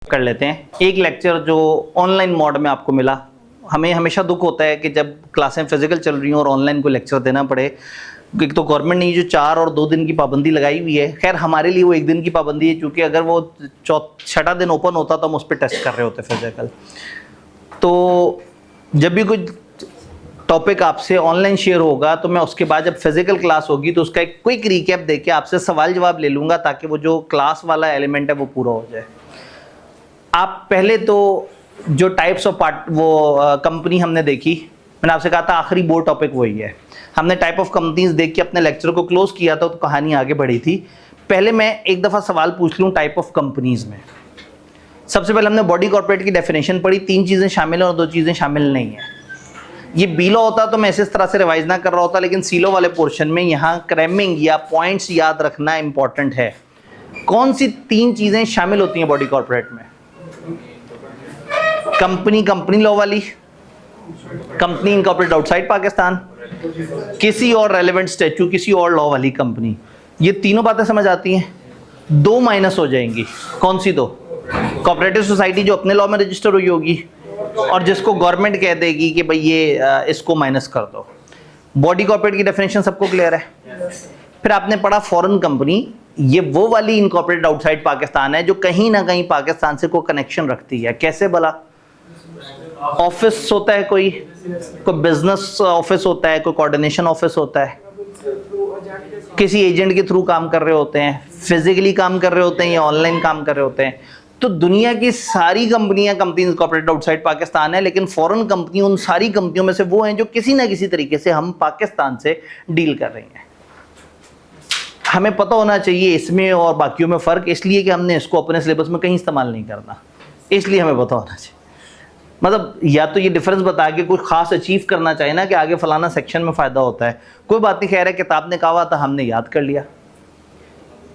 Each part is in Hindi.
कर लेते हैं। एक लेक्चर जो ऑनलाइन मोड में आपको मिला, हमें हमेशा दुख होता है कि जब क्लासें फिजिकल चल रही हों और ऑनलाइन को लेक्चर देना पड़े। एक तो गवर्नमेंट ने जो 4 और 2 दिन की पाबंदी लगाई हुई है, खैर हमारे लिए वो 1 दिन की पाबंदी है, क्योंकि अगर वो 6ठा दिन ओपन होता तो हम उस पर टेस्ट कर रहे होते फिजिकल। तो जब भी कोई टॉपिक आपसे ऑनलाइन शेयर होगा तो मैं उसके बाद जब फिजिकल क्लास होगी तो उसका एक क्विक रिकैप देके आपसे सवाल जवाब ले लूँगा, ताकि वो जो क्लास वाला एलिमेंट है वो पूरा हो जाए। आप पहले तो जो टाइप्स ऑफ कंपनी हमने देखी, मैंने आपसे कहा था आखिरी बोर्ड टॉपिक वही है। हमने टाइप ऑफ कंपनीज देख के अपने लेक्चर को क्लोज किया था, तो कहानी आगे बढ़ी थी। पहले मैं एक दफ़ा सवाल पूछ लूँ टाइप ऑफ कंपनीज में। सबसे पहले हमने बॉडी कॉर्पोरेट की डेफिनेशन पढ़ी, 3 चीज़ें शामिल हैं और 2 चीज़ें शामिल नहीं है। ये बीलो होता तो मैं इस तरह से रिवाइज ना कर रहा होता, लेकिन सीलो वाले पोर्शन में यहाँ क्रैमिंग या पॉइंट्स याद रखना इंपॉर्टेंट है। कौन सी 3 चीज़ें शामिल होती हैं बॉडी कॉर्पोरेट में? कंपनी लॉ वाली, कंपनी इनकॉर्पोरेटेड आउटसाइड पाकिस्तान, किसी और रेलेवेंट स्टैच्यू, किसी और लॉ वाली कंपनी। ये तीनों बातें समझ आती हैं। 2 माइनस हो जाएंगी। कौन सी 2? कोऑपरेटिव सोसाइटी जो अपने लॉ में रजिस्टर हुई होगी और जिसको गवर्नमेंट कह देगी कि भाई ये इसको माइनस कर दो। बॉडी कॉर्पोरेट की डेफिनेशन सबको क्लियर है। फिर आपने पढ़ा फॉरेन कंपनी, ये वो वाली इनकॉर्पोरेटेड आउटसाइड पाकिस्तान है जो कहीं ना कहीं पाकिस्तान से कोई कनेक्शन रखती है। कैसे भला? ऑफिस होता है, कोई बिजनेस ऑफिस होता है, कोई कोऑर्डिनेशन ऑफिस होता है, किसी एजेंट के थ्रू काम कर रहे होते हैं, फिजिकली काम कर रहे होते हैं या ऑनलाइन काम कर रहे होते हैं। तो दुनिया की सारी कंपनियां कंपनी इनकॉर्पोरेटेड आउटसाइड पाकिस्तान है, लेकिन फॉरेन कंपनी उन सारी कंपनियों में से वो हैं जो किसी ना किसी तरीके से हम पाकिस्तान से डील कर रही हैं। हमें पता होना चाहिए इसमें और बाकियों में फ़र्क, इसलिए कि हमने इसको अपने सिलेबस में कहीं इस्तेमाल नहीं करना, इसलिए हमें पता होना चाहिए। मतलब या तो ये डिफरेंस बता के कुछ खास अचीव करना चाहिए ना कि आगे फलाना सेक्शन में फ़ायदा होता है। कोई बात नहीं, खैर है, किताब ने कहा था, हमने याद कर लिया।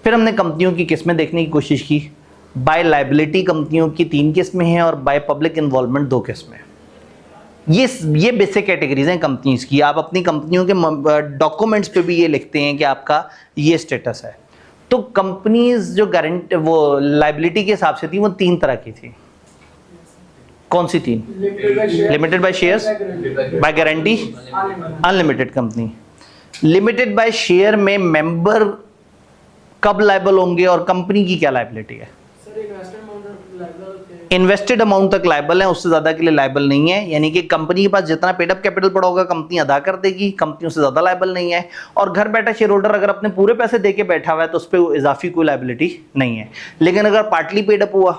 फिर हमने कंपनियों की किस्में देखने की कोशिश की। बाय लाइबिलिटी कंपनियों की 3 किस्में हैं और बाय पब्लिक इन्वॉल्वमेंट 2 किस्में। ये बेसिक कैटेगरीज हैं कंपनीज की। आप अपनी कंपनियों के डॉक्यूमेंट्स पे भी ये लिखते हैं कि आपका ये स्टेटस है। तो कंपनीज जो गारंटी वो लाइबिलिटी के हिसाब से थी वो 3 तरह की थी। कौन सी 3? Limited by shares, by guarantee, unlimited company. Limited bye share में मेंबर कब लायबल होंगे और कंपनी की क्या लायबिलिटी है? इन्वेस्टेड अमाउंट तक लायबल है, उससे ज्यादा के लिए लायबल नहीं है। यानी कि कंपनी के पास जितना पेड अप कैपिटल पड़ा होगा कंपनी अदा कर देगी, कंपनी उससे ज्यादा लायबल नहीं है। और घर बैठा शेयर होल्डर अगर अपने पूरे पैसे देके बैठा हुआ है तो उस पर इजाफी कोई लायबिलिटी नहीं है। लेकिन अगर पार्टली पेड अप हुआ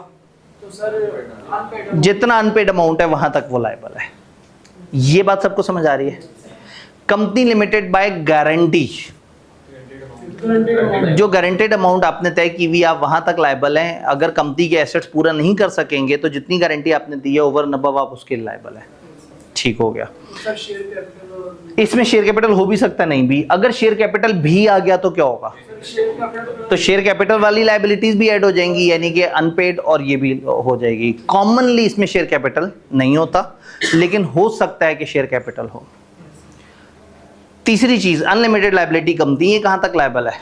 तो सर जितना अनपेड अमाउंट है वहां तक वो लायबल है। ये बात सबको समझ आ रही है? कंपनी लिमिटेड बाय गारंटी, जो गारंटेड अमाउंट आपने तय की हुई आप वहां तक लायबल हैं। अगर कंपनी के एसेट्स पूरा नहीं कर सकेंगे तो जितनी गारंटी आपने दी है ओवर नबव आप उसके लायबल है। ठीक हो गया। इसमें शेयर कैपिटल हो भी सकता नहीं भी। अगर शेयर कैपिटल भी आ गया तो क्या होगा? तो शेयर कैपिटल वाली लायबिलिटीज भी ऐड हो जाएंगी, यानी कि अनपेड और ये भी हो जाएगी। कॉमनली इसमें शेयर कैपिटल नहीं होता, लेकिन हो सकता है कि शेयर कैपिटल हो। तीसरी चीज अनलिमिटेड लायबिलिटी कंपनी, ये कहां तक लायबल है?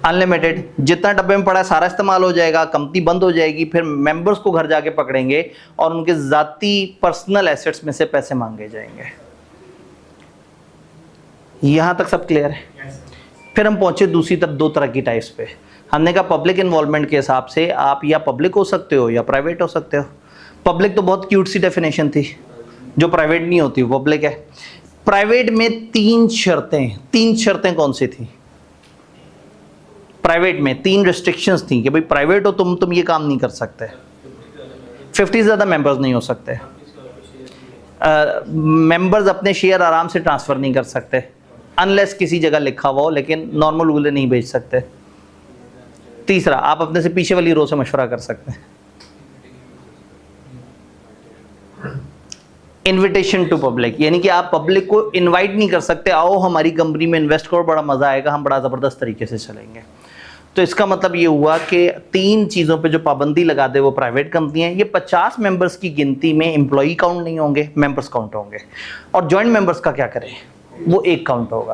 अनलिमिटेड, जितना डब्बे में पड़ा है सारा इस्तेमाल हो जाएगा, कंपनी बंद हो जाएगी, फिर मेंबर्स को घर जाके पकड़ेंगे और उनके जाती पर्सनल एसेट्स में से पैसे मांगे जाएंगे। यहां तक सब क्लियर है? फिर हम पहुंचे दूसरी तरफ 2 तरह की टाइप्स पे। हमने कहा पब्लिक इन्वॉल्वमेंट के हिसाब से आप या पब्लिक हो सकते हो या प्राइवेट हो सकते हो। पब्लिक तो बहुत क्यूट सी डेफिनेशन थी, जो प्राइवेट नहीं होती वो पब्लिक है। प्राइवेट में 3 शर्तें कौन सी थी? प्राइवेट में 3 रिस्ट्रिक्शंस थी कि भाई प्राइवेट हो तुम ये काम नहीं कर सकते। 50 से ज़्यादा मेंबर्स नहीं हो सकते। मेंबर्स अपने शेयर आराम से ट्रांसफ़र नहीं कर सकते अनलेस किसी जगह लिखा हुआ हो, लेकिन नॉर्मल रूल नहीं भेज सकते। तीसरा, आप अपने से पीछे वाली रो से मशवरा कर सकते हैं। इन्विटेशन टू पब्लिक, यानी कि आप पब्लिक को इनवाइट नहीं कर सकते, आओ हमारी कंपनी में इन्वेस्ट करो, बड़ा मजा आएगा, हम बड़ा ज़बरदस्त तरीके से चलेंगे। तो इसका मतलब ये हुआ कि 3 चीज़ों पे जो पाबंदी लगा दे वो प्राइवेट कंपनी है। ये 50 मेंबर्स की गिनती में एम्प्लॉई काउंट नहीं होंगे, मेंबर्स काउंट होंगे। और जॉइंट मेंबर्स का क्या करें? वो 1 काउंट होगा।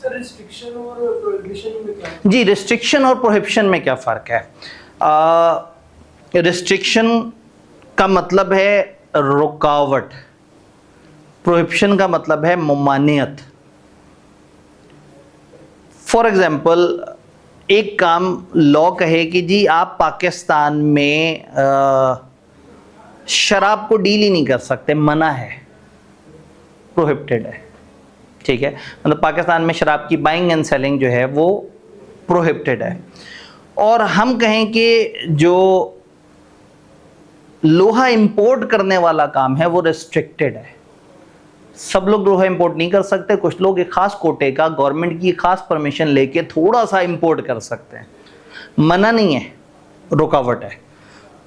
रिस्ट्रिक्शन और प्रोहिबिशन में क्या? जी, रिस्ट्रिक्शन और प्रोहिबिशन में क्या फ़र्क है? रिस्ट्रिक्शन का मतलब है रुकावट, प्रोहिबिशन का मतलब है ममानियत। फॉर एग्जाम्पल, एक काम लॉ कहे कि जी आप पाकिस्तान में शराब को डील ही नहीं कर सकते, मना है, प्रोहिबिटेड है, ठीक है। मतलब पाकिस्तान में शराब की बाइंग एंड सेलिंग जो है वो प्रोहिबिटेड है। और हम कहें कि जो लोहा इंपोर्ट करने वाला काम है वो रिस्ट्रिक्टेड है, सब लोग लोहा इंपोर्ट नहीं कर सकते, कुछ लोग एक खास कोटे का गवर्नमेंट की खास परमिशन लेके थोड़ा सा इंपोर्ट कर सकते हैं, मना नहीं है, रुकावट है।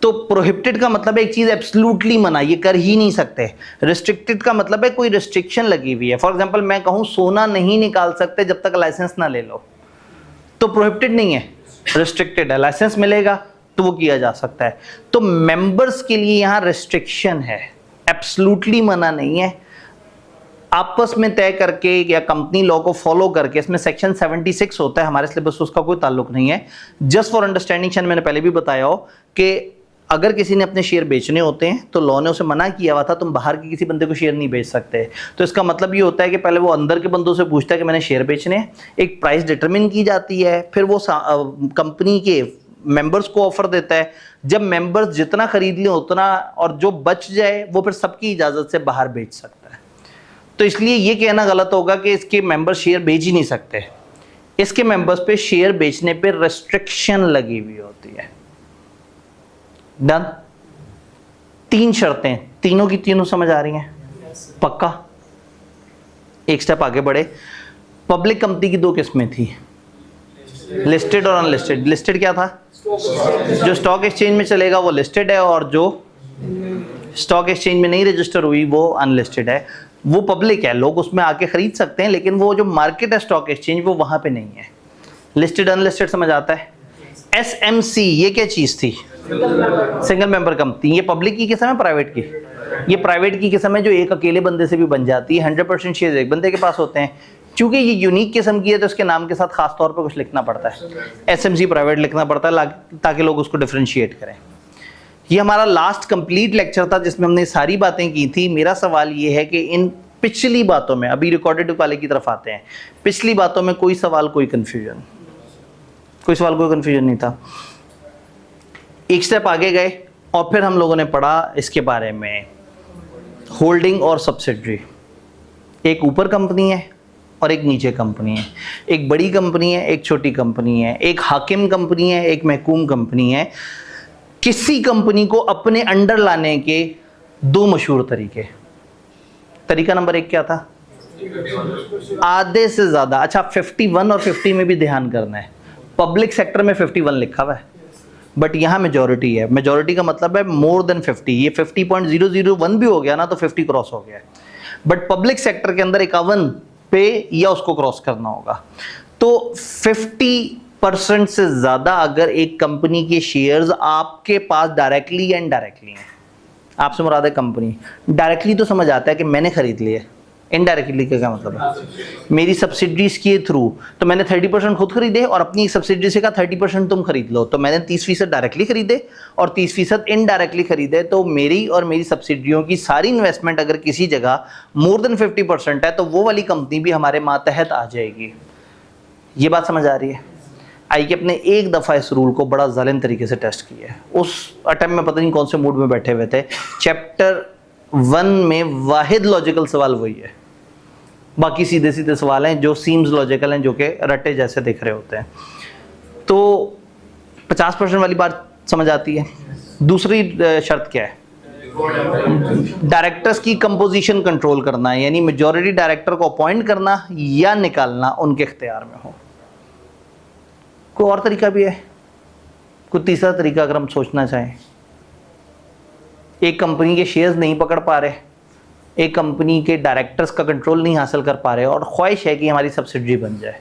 तो प्रोहिबिटेड का मतलब है एक चीज एब्सोल्युटली मना, ये कर ही नहीं सकते। रिस्ट्रिक्टेड का मतलब है कोई रिस्ट्रिक्शन लगी हुई है। फॉर एग्जांपल मैं कहूं सोना नहीं निकाल सकते जब तक लाइसेंस ना ले लो, तो प्रोहिबिटेड नहीं है, रिस्ट्रिक्टेड है। लाइसेंस मिलेगा तो वो किया जा सकता है। तो मेंबर्स के लिए यहां रिस्ट्रिक्शन है, एब्सोल्युटली मना नहीं है। आपस में तय करके या कंपनी लॉ को फॉलो करके, इसमें सेक्शन 76 होता है, हमारे सिलेबस उसका कोई ताल्लुक नहीं है। जस्ट फॉर अंडरस्टैंडिंग, मैंने पहले भी बताया हो कि अगर किसी ने अपने शेयर बेचने होते हैं तो लॉ ने उसे मना किया हुआ था तुम बाहर के किसी बंदे को शेयर नहीं बेच सकते। तो इसका मतलब ये होता है कि पहले वो अंदर के बंदों से पूछता है कि मैंने शेयर बेचने हैं, एक प्राइस डिटरमिन की जाती है, फिर वो कंपनी के मेंबर्स को ऑफर देता है। जब मेंबर्स जितना खरीद लें उतना, और जो बच जाए वो फिर सबकी इजाजत से बाहर बेच सकता है। तो इसलिए ये कहना गलत होगा कि इसके मेंबर शेयर बेच ही नहीं सकते। इसके मेंबर्स पे शेयर बेचने पे रेस्ट्रिक्शन लगी हुई होती है। डन। 3 शर्तें, तीनों की तीनों समझ आ रही हैं? पक्का? एक स्टेप आगे बढ़े। पब्लिक कंपनी की 2 किस्में थी, लिस्टेड और अनलिस्टेड। लिस्टेड क्या था? जो स्टॉक एक्सचेंज में चलेगा वो लिस्टेड है, और जो स्टॉक एक्सचेंज में नहीं रजिस्टर हुई वो अनलिस्टेड है। वो पब्लिक है, लोग उसमें आके खरीद सकते हैं, लेकिन वो जो मार्केट है स्टॉक एक्सचेंज वो वहां पे नहीं है। लिस्टेड अनलिस्टेड समझ आता है? एसएमसी ये क्या चीज थी? Single member company. ये पब्लिक की किस्म है, प्राइवेट की? ये प्राइवेट की किस्म है जो एक अकेले बंदे से भी बन जाती है। 100% शेयर एक बंदे के पास होते हैं। क्योंकि ये यूनिक किस्म की है तो उसके नाम के साथ खास तौर पे कुछ लिखना पड़ता है, एसएमसी प्राइवेट लिखना पड़ता है ताकि लोग उसको डिफरेंशिएट करें। ये हमारा लास्ट कंप्लीट लेक्चर था जिसमें हमने सारी बातें की थी। मेरा सवाल ये है कि इन पिछली बातों में, अभी रिकॉर्डेड वाले की तरफ आते हैं, पिछली बातों में कोई सवाल, कोई कंफ्यूजन? कोई सवाल, कोई कंफ्यूजन नहीं था। एक स्टेप आगे गए और फिर हम लोगों ने पढ़ा इसके बारे में, होल्डिंग और सब्सिडरी। एक ऊपर कंपनी है और एक नीचे कंपनी है, एक बड़ी कंपनी है, एक छोटी कंपनी है, एक हाकिम कंपनी है, एक महकूम कंपनी है। किसी कंपनी को अपने अंडर लाने के 2 मशहूर तरीके। तरीका नंबर 1 क्या था? आधे से ज्यादा। अच्छा, 51 और 50 में भी ध्यान करना है। पब्लिक सेक्टर में 51 लिखा हुआ है, बट यहां मेजॉरिटी है। मेजॉरिटी का मतलब है मोर देन 50। ये 50.001 भी हो गया ना तो 50 क्रॉस हो गया। बट पब्लिक सेक्टर के अंदर 51 पे या उसको क्रॉस करना होगा। तो 50% से ज्यादा अगर एक कंपनी के शेयर्स आपके पास डायरेक्टली या इनडायरेक्टली हैं, आपसे मुराद है कंपनी। डायरेक्टली तो समझ आता है कि मैंने खरीद लिए, इनडायरेक्टली का क्या मतलब है? मेरी सब्सिडरीज के थ्रू, तो मैंने 30% खुद खरीदे और अपनी सब्सिडरी से कहा 30% तुम खरीद लो, तो मैंने 30% डायरेक्टली खरीदे और 30% इनडायरेक्टली खरीदे। तो मेरी और मेरी सब्सिडरियों की सारी इन्वेस्टमेंट अगर किसी जगह मोर देन 50% है तो वो वाली कंपनी भी हमारे मातहत आ जाएगी। ये बात समझ आ रही है? आई कि अपने एक दफ़ा इस रूल को बड़ा जालिम तरीके से टेस्ट किया है। उस अटेम्प्ट में पता नहीं कौन से मूड में बैठे हुए थे। चैप्टर 1 में वाहिद लॉजिकल सवाल वही है, बाकी सीधे सीधे सवाल हैं जो सीम्स लॉजिकल हैं, जो कि रट्टे जैसे दिख रहे होते हैं। तो 50% वाली बात समझ आती है। दूसरी शर्त क्या है? डायरेक्टर्स की कंपोजिशन कंट्रोल करना है, यानी मेजॉरिटी डायरेक्टर को अपॉइंट करना या निकालना उनके इख्तियार में हो। कोई और तरीका भी है? कोई तीसरा तरीका अगर हम सोचना चाहें? एक कंपनी के शेयर्स नहीं पकड़ पा रहे, एक कंपनी के डायरेक्टर्स का कंट्रोल नहीं हासिल कर पा रहे और ख्वाहिश है कि हमारी सब्सिडरी बन जाए।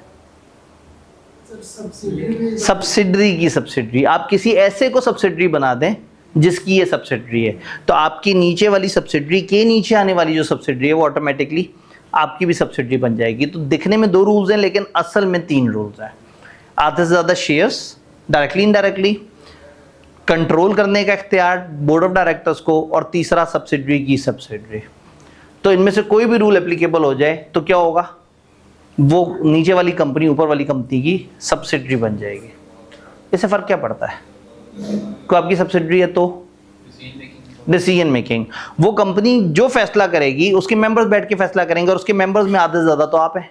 सब्सिडरी की सब्सिडरी, आप किसी ऐसे को सब्सिडरी बना दें जिसकी ये सब्सिडरी है, तो आपकी नीचे वाली सब्सिडरी के नीचे आने वाली जो सब्सिडरी है वो ऑटोमेटिकली आपकी भी सब्सिडरी बन जाएगी। तो दिखने में 2 रूल्स हैं लेकिन असल में 3 रूल्स हैं। आधे से ज़्यादा शेयर्स डायरेक्टली इनडायरेक्टली, कंट्रोल करने का इख्तियार बोर्ड ऑफ डायरेक्टर्स को, और तीसरा सब्सिडरी की सब्सिडरी। तो इनमें से कोई भी रूल एप्लीकेबल हो जाए तो क्या होगा, वो नीचे वाली कंपनी ऊपर वाली कंपनी की सब्सिडरी बन जाएगी। इससे फर्क क्या पड़ता है, कोई आपकी सब्सिडरी है तो डिसीजन मेकिंग, वो कंपनी जो फैसला करेगी उसके मेंबर्स बैठ के फैसला करेंगे, और उसके मेंबर्स में आधे से ज़्यादा तो आप हैं,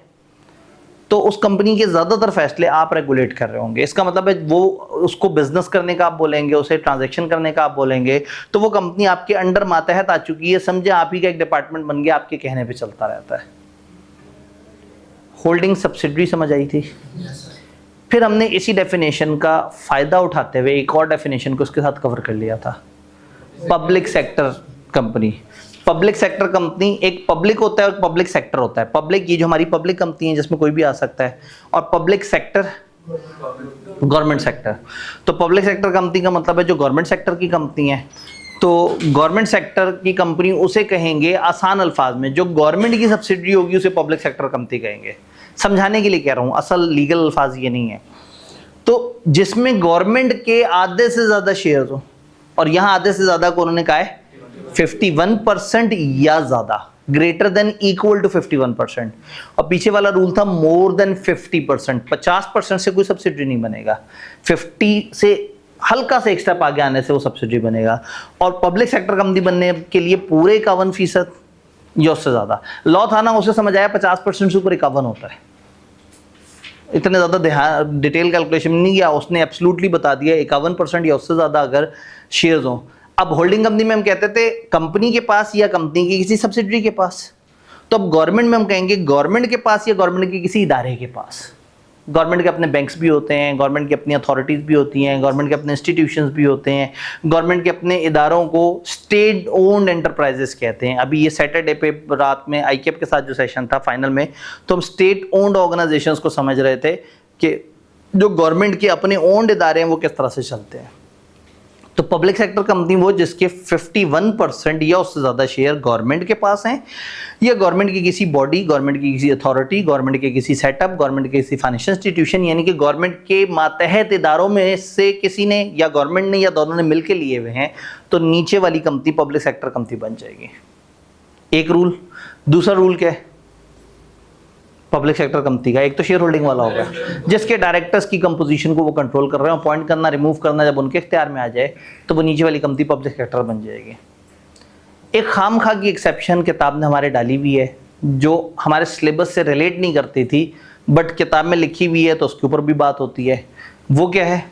तो उस कंपनी के ज़्यादातर फैसले आप रेगुलेट कर रहे होंगे। इसका मतलब है वो उसको बिजनेस करने का आप बोलेंगे, उसे ट्रांजैक्शन करने का आप बोलेंगे, तो वो कंपनी आपके अंडर मातहत आ चुकी है, समझे आप ही का एक डिपार्टमेंट बन गया, आपके कहने पे चलता रहता है। होल्डिंग सब्सिडरी समझ आई थी। फिर हमने इसी डेफिनेशन का फ़ायदा उठाते हुए एक और डेफिनेशन को उसके साथ कवर कर लिया था, public sector company. Public sector company, एक पब्लिक होता है और पब्लिक सेक्टर होता है। पब्लिक ये जो हमारी पब्लिक कंपनी है जिसमें कोई भी आ सकता है, और पब्लिक सेक्टर गवर्नमेंट सेक्टर। तो पब्लिक सेक्टर कंपनी का मतलब है जो गवर्नमेंट सेक्टर की कंपनी है, तो गवर्नमेंट सेक्टर की कंपनी उसे कहेंगे आसान अल्फाज में, जो गवर्नमेंट की सब्सिडरी होगी उसे पब्लिक सेक्टर कंपनी कहेंगे। समझाने के लिए कह रहा हूँ, असल लीगल अल्फाज ये नहीं है। तो जिसमें गवर्नमेंट के आधे से ज़्यादा शेयर्स हो, और यहाँ आधे से ज़्यादा को उन्होंने कहा है 51% या ज़्यादा, ग्रेटर देन इक्वल टू 51%, और पीछे वाला रूल था मोर देन 50%। 50% से कोई सब्सिडी नहीं बनेगा, 50 से हल्का से एक स्टेप आगे आने से वो सब्सिडी बनेगा। और पब्लिक सेक्टर कंपनी बनने के लिए पूरे 51% या उससे ज़्यादा। लॉ था ना, उसे समझ आया 50% से ऊपर 51 होता है। इतने ज़्यादा ध्यान डिटेल कैलकुलेशन नहीं किया, उसने एब्सोल्युटली बता दिया 51% या उससे ज़्यादा अगर शेयर्स हों। अब होल्डिंग कंपनी में हम कहते थे कंपनी के पास या कंपनी की किसी सब्सिडरी के पास, तो अब गवर्नमेंट में हम कहेंगे गवर्नमेंट के पास या गवर्नमेंट के किसी इदारे के पास। गवर्नमेंट के अपने बैंक्स भी होते हैं, गवर्नमेंट की अपनी अथॉरिटीज़ भी होती हैं, गवर्नमेंट के अपने इंस्टीट्यूशंस भी होते हैं, गवर्नमेंट के अपने इदारों को स्टेट ओन्ड एंटरप्राइजेस कहते हैं। अभी ये सैटरडे पे रात में आईकेप के साथ जो सेशन था फाइनल में, तो हम स्टेट ओन्ड ऑर्गेनाइजेशंस को समझ रहे थे कि जो गवर्नमेंट के अपने ओन्ड इदारे हैं वो किस तरह से चलते हैं। तो पब्लिक सेक्टर कंपनी वो जिसके 51% या उससे ज़्यादा शेयर गवर्नमेंट के पास हैं, या गवर्नमेंट की किसी बॉडी, गवर्नमेंट की किसी अथॉरिटी, गवर्नमेंट के किसी सेटअप, गवर्नमेंट के किसी फाइनेंशियल इंस्टीट्यूशन, यानी कि गवर्नमेंट के मातहत इदारों में से किसी ने या गवर्नमेंट ने या दोनों ने मिलकर लिए हुए हैं, तो नीचे वाली कंपनी पब्लिक सेक्टर कंपनी बन जाएगी। एक रूल। दूसरा रूल क्या है पब्लिक सेक्टर कंपनी का? एक तो शेयर होल्डिंग वाला होगा, जिसके डायरेक्टर्स की कंपोजिशन को वो कंट्रोल कर रहे हैं, अपॉइंट करना, रिमूव करना जब उनके इख्तियार में आ जाए तो वो नीचे वाली कंपनी पब्लिक सेक्टर बन जाएगी। एक खामखा की एक्सेप्शन किताब ने हमारे डाली हुई है, जो हमारे सिलेबस से रिलेट नहीं करती थी, बट किताब में लिखी हुई है तो उसके ऊपर भी बात होती है। वो क्या है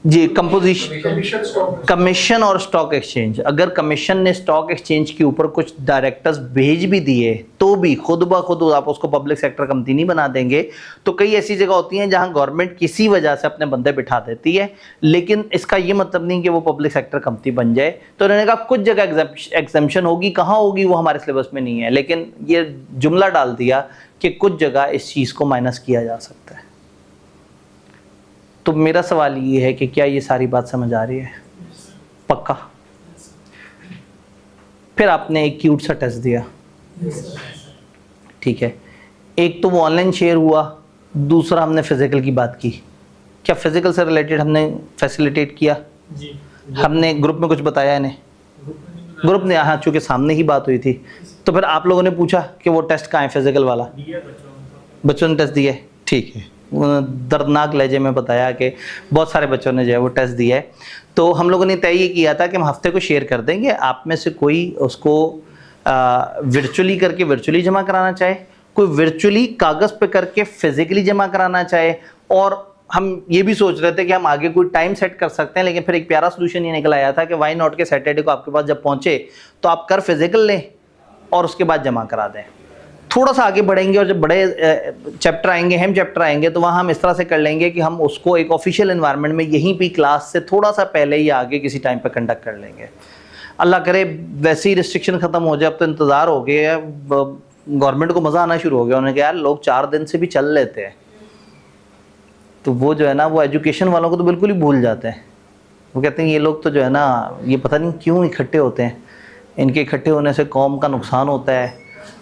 जी? कंपोजिशन, कमीशन और स्टॉक एक्सचेंज। अगर कमीशन ने स्टॉक एक्सचेंज के ऊपर कुछ डायरेक्टर्स भेज भी दिए तो भी खुद ब खुद आप उसको पब्लिक सेक्टर कंपनी नहीं बना देंगे। तो कई ऐसी जगह होती हैं जहां गवर्नमेंट किसी वजह से अपने बंदे बिठा देती है, लेकिन इसका ये मतलब नहीं कि वो पब्लिक सेक्टर कंपनी बन जाए। तो उन्होंने कहा कुछ जगह एग्जेम्पशन होगी, कहाँ होगी वो हमारे सिलेबस में नहीं है, लेकिन ये जुमला डाल दिया कि कुछ जगह इस चीज़ को माइनस किया जा सकता है। तो मेरा सवाल ये है कि क्या ये सारी बात समझ आ रही है? पक्का? फिर आपने एक क्यूट सा टेस्ट दिया, ठीक है। एक तो वो ऑनलाइन शेयर हुआ, दूसरा हमने फिजिकल की बात की। क्या फिजिकल से रिलेटेड हमने फैसिलिटेट किया? जी। हमने ग्रुप में कुछ बताया इन्हें? ग्रुप ने, हाँ, चूँकि सामने ही बात हुई थी, तो फिर आप लोगों ने पूछा कि वो टेस्ट कहाँ है फिजिकल वाला? बच्चों ने टेस्ट दिया, ठीक है। दर्दनाक लहजे में बताया कि बहुत सारे बच्चों ने जो है वो टेस्ट दिया है। तो हम लोगों ने तय ये किया था कि हम हफ्ते को शेयर कर देंगे, आप में से कोई उसको वर्चुअली करके वर्चुअली जमा कराना चाहे, कोई वर्चुअली कागज़ पे करके फिजिकली जमा कराना चाहे। और हम ये भी सोच रहे थे कि हम आगे कोई टाइम सेट कर सकते हैं, लेकिन फिर एक प्यारा सोल्यूशन ये निकल आया था कि वाई नॉट के सैटरडे को आपके पास जब पहुँचे तो आप कर फिजिकल लें और उसके बाद जमा करा दें। थोड़ा सा आगे बढ़ेंगे और जब बड़े चैप्टर आएंगे, हम चैप्टर आएंगे, तो वहाँ हम इस तरह से कर लेंगे कि हम उसको एक ऑफिशियल एनवायरनमेंट में यहीं भी क्लास से थोड़ा सा पहले या आगे किसी टाइम पर कंडक्ट कर लेंगे। अल्लाह करे वैसे ही रिस्ट्रिक्शन ख़त्म हो जाए। अब तो इंतज़ार हो गया, गवर्नमेंट को मज़ा आना शुरू हो गया। उन्होंने कहा यार लोग 4 दिन से भी चल लेते हैं, तो वो जो है ना, वो एजुकेशन वालों को तो बिल्कुल ही भूल जाते हैं। वो कहते हैं ये लोग तो जो है ना, ये पता नहीं क्यों इकट्ठे होते हैं, इनके इकट्ठे होने से कौम का नुकसान होता है,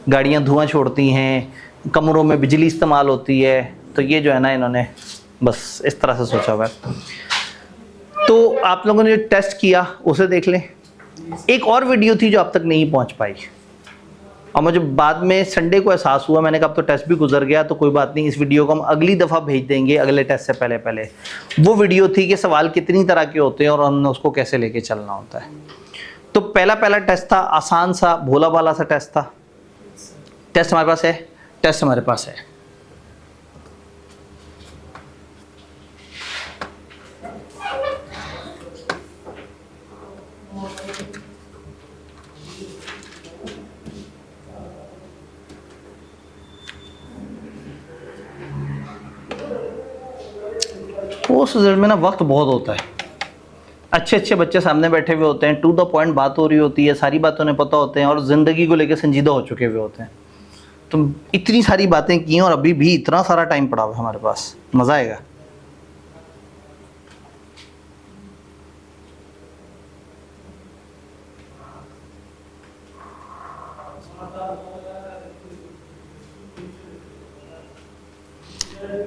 गाड़ियाँ धुआं छोड़ती हैं, कमरों में बिजली इस्तेमाल होती है। तो ये जो है ना, इन्होंने बस इस तरह से सोचा हुआ है। तो आप लोगों ने जो टेस्ट किया उसे देख लें। एक और वीडियो थी जो अब तक नहीं पहुंच पाई, और मुझे बाद में संडे को एहसास हुआ, मैंने कहा अब तो टेस्ट भी गुजर गया तो कोई बात नहीं, इस वीडियो को हम अगली दफ़ा भेज देंगे अगले टेस्ट से पहले पहले। वो वीडियो थी कि सवाल कितनी तरह के होते हैं और हमने उसको कैसे लेके चलना होता है। तो पहला टेस्ट था, आसान सा भोला भाला सा टेस्ट था। टेस्ट हमारे पास है, टेस्ट हमारे पास है। पोस्ट रिजल्ट में ना वक्त बहुत होता है, अच्छे अच्छे बच्चे सामने बैठे हुए होते हैं, टू द पॉइंट बात हो रही होती है, सारी बातें उन्हें पता होते हैं और ज़िंदगी को लेकर संजीदा हो चुके हुए होते हैं। तो इतनी सारी बातें की हैं और अभी भी इतना सारा टाइम पड़ा हुआ है हमारे पास, मज़ा आएगा।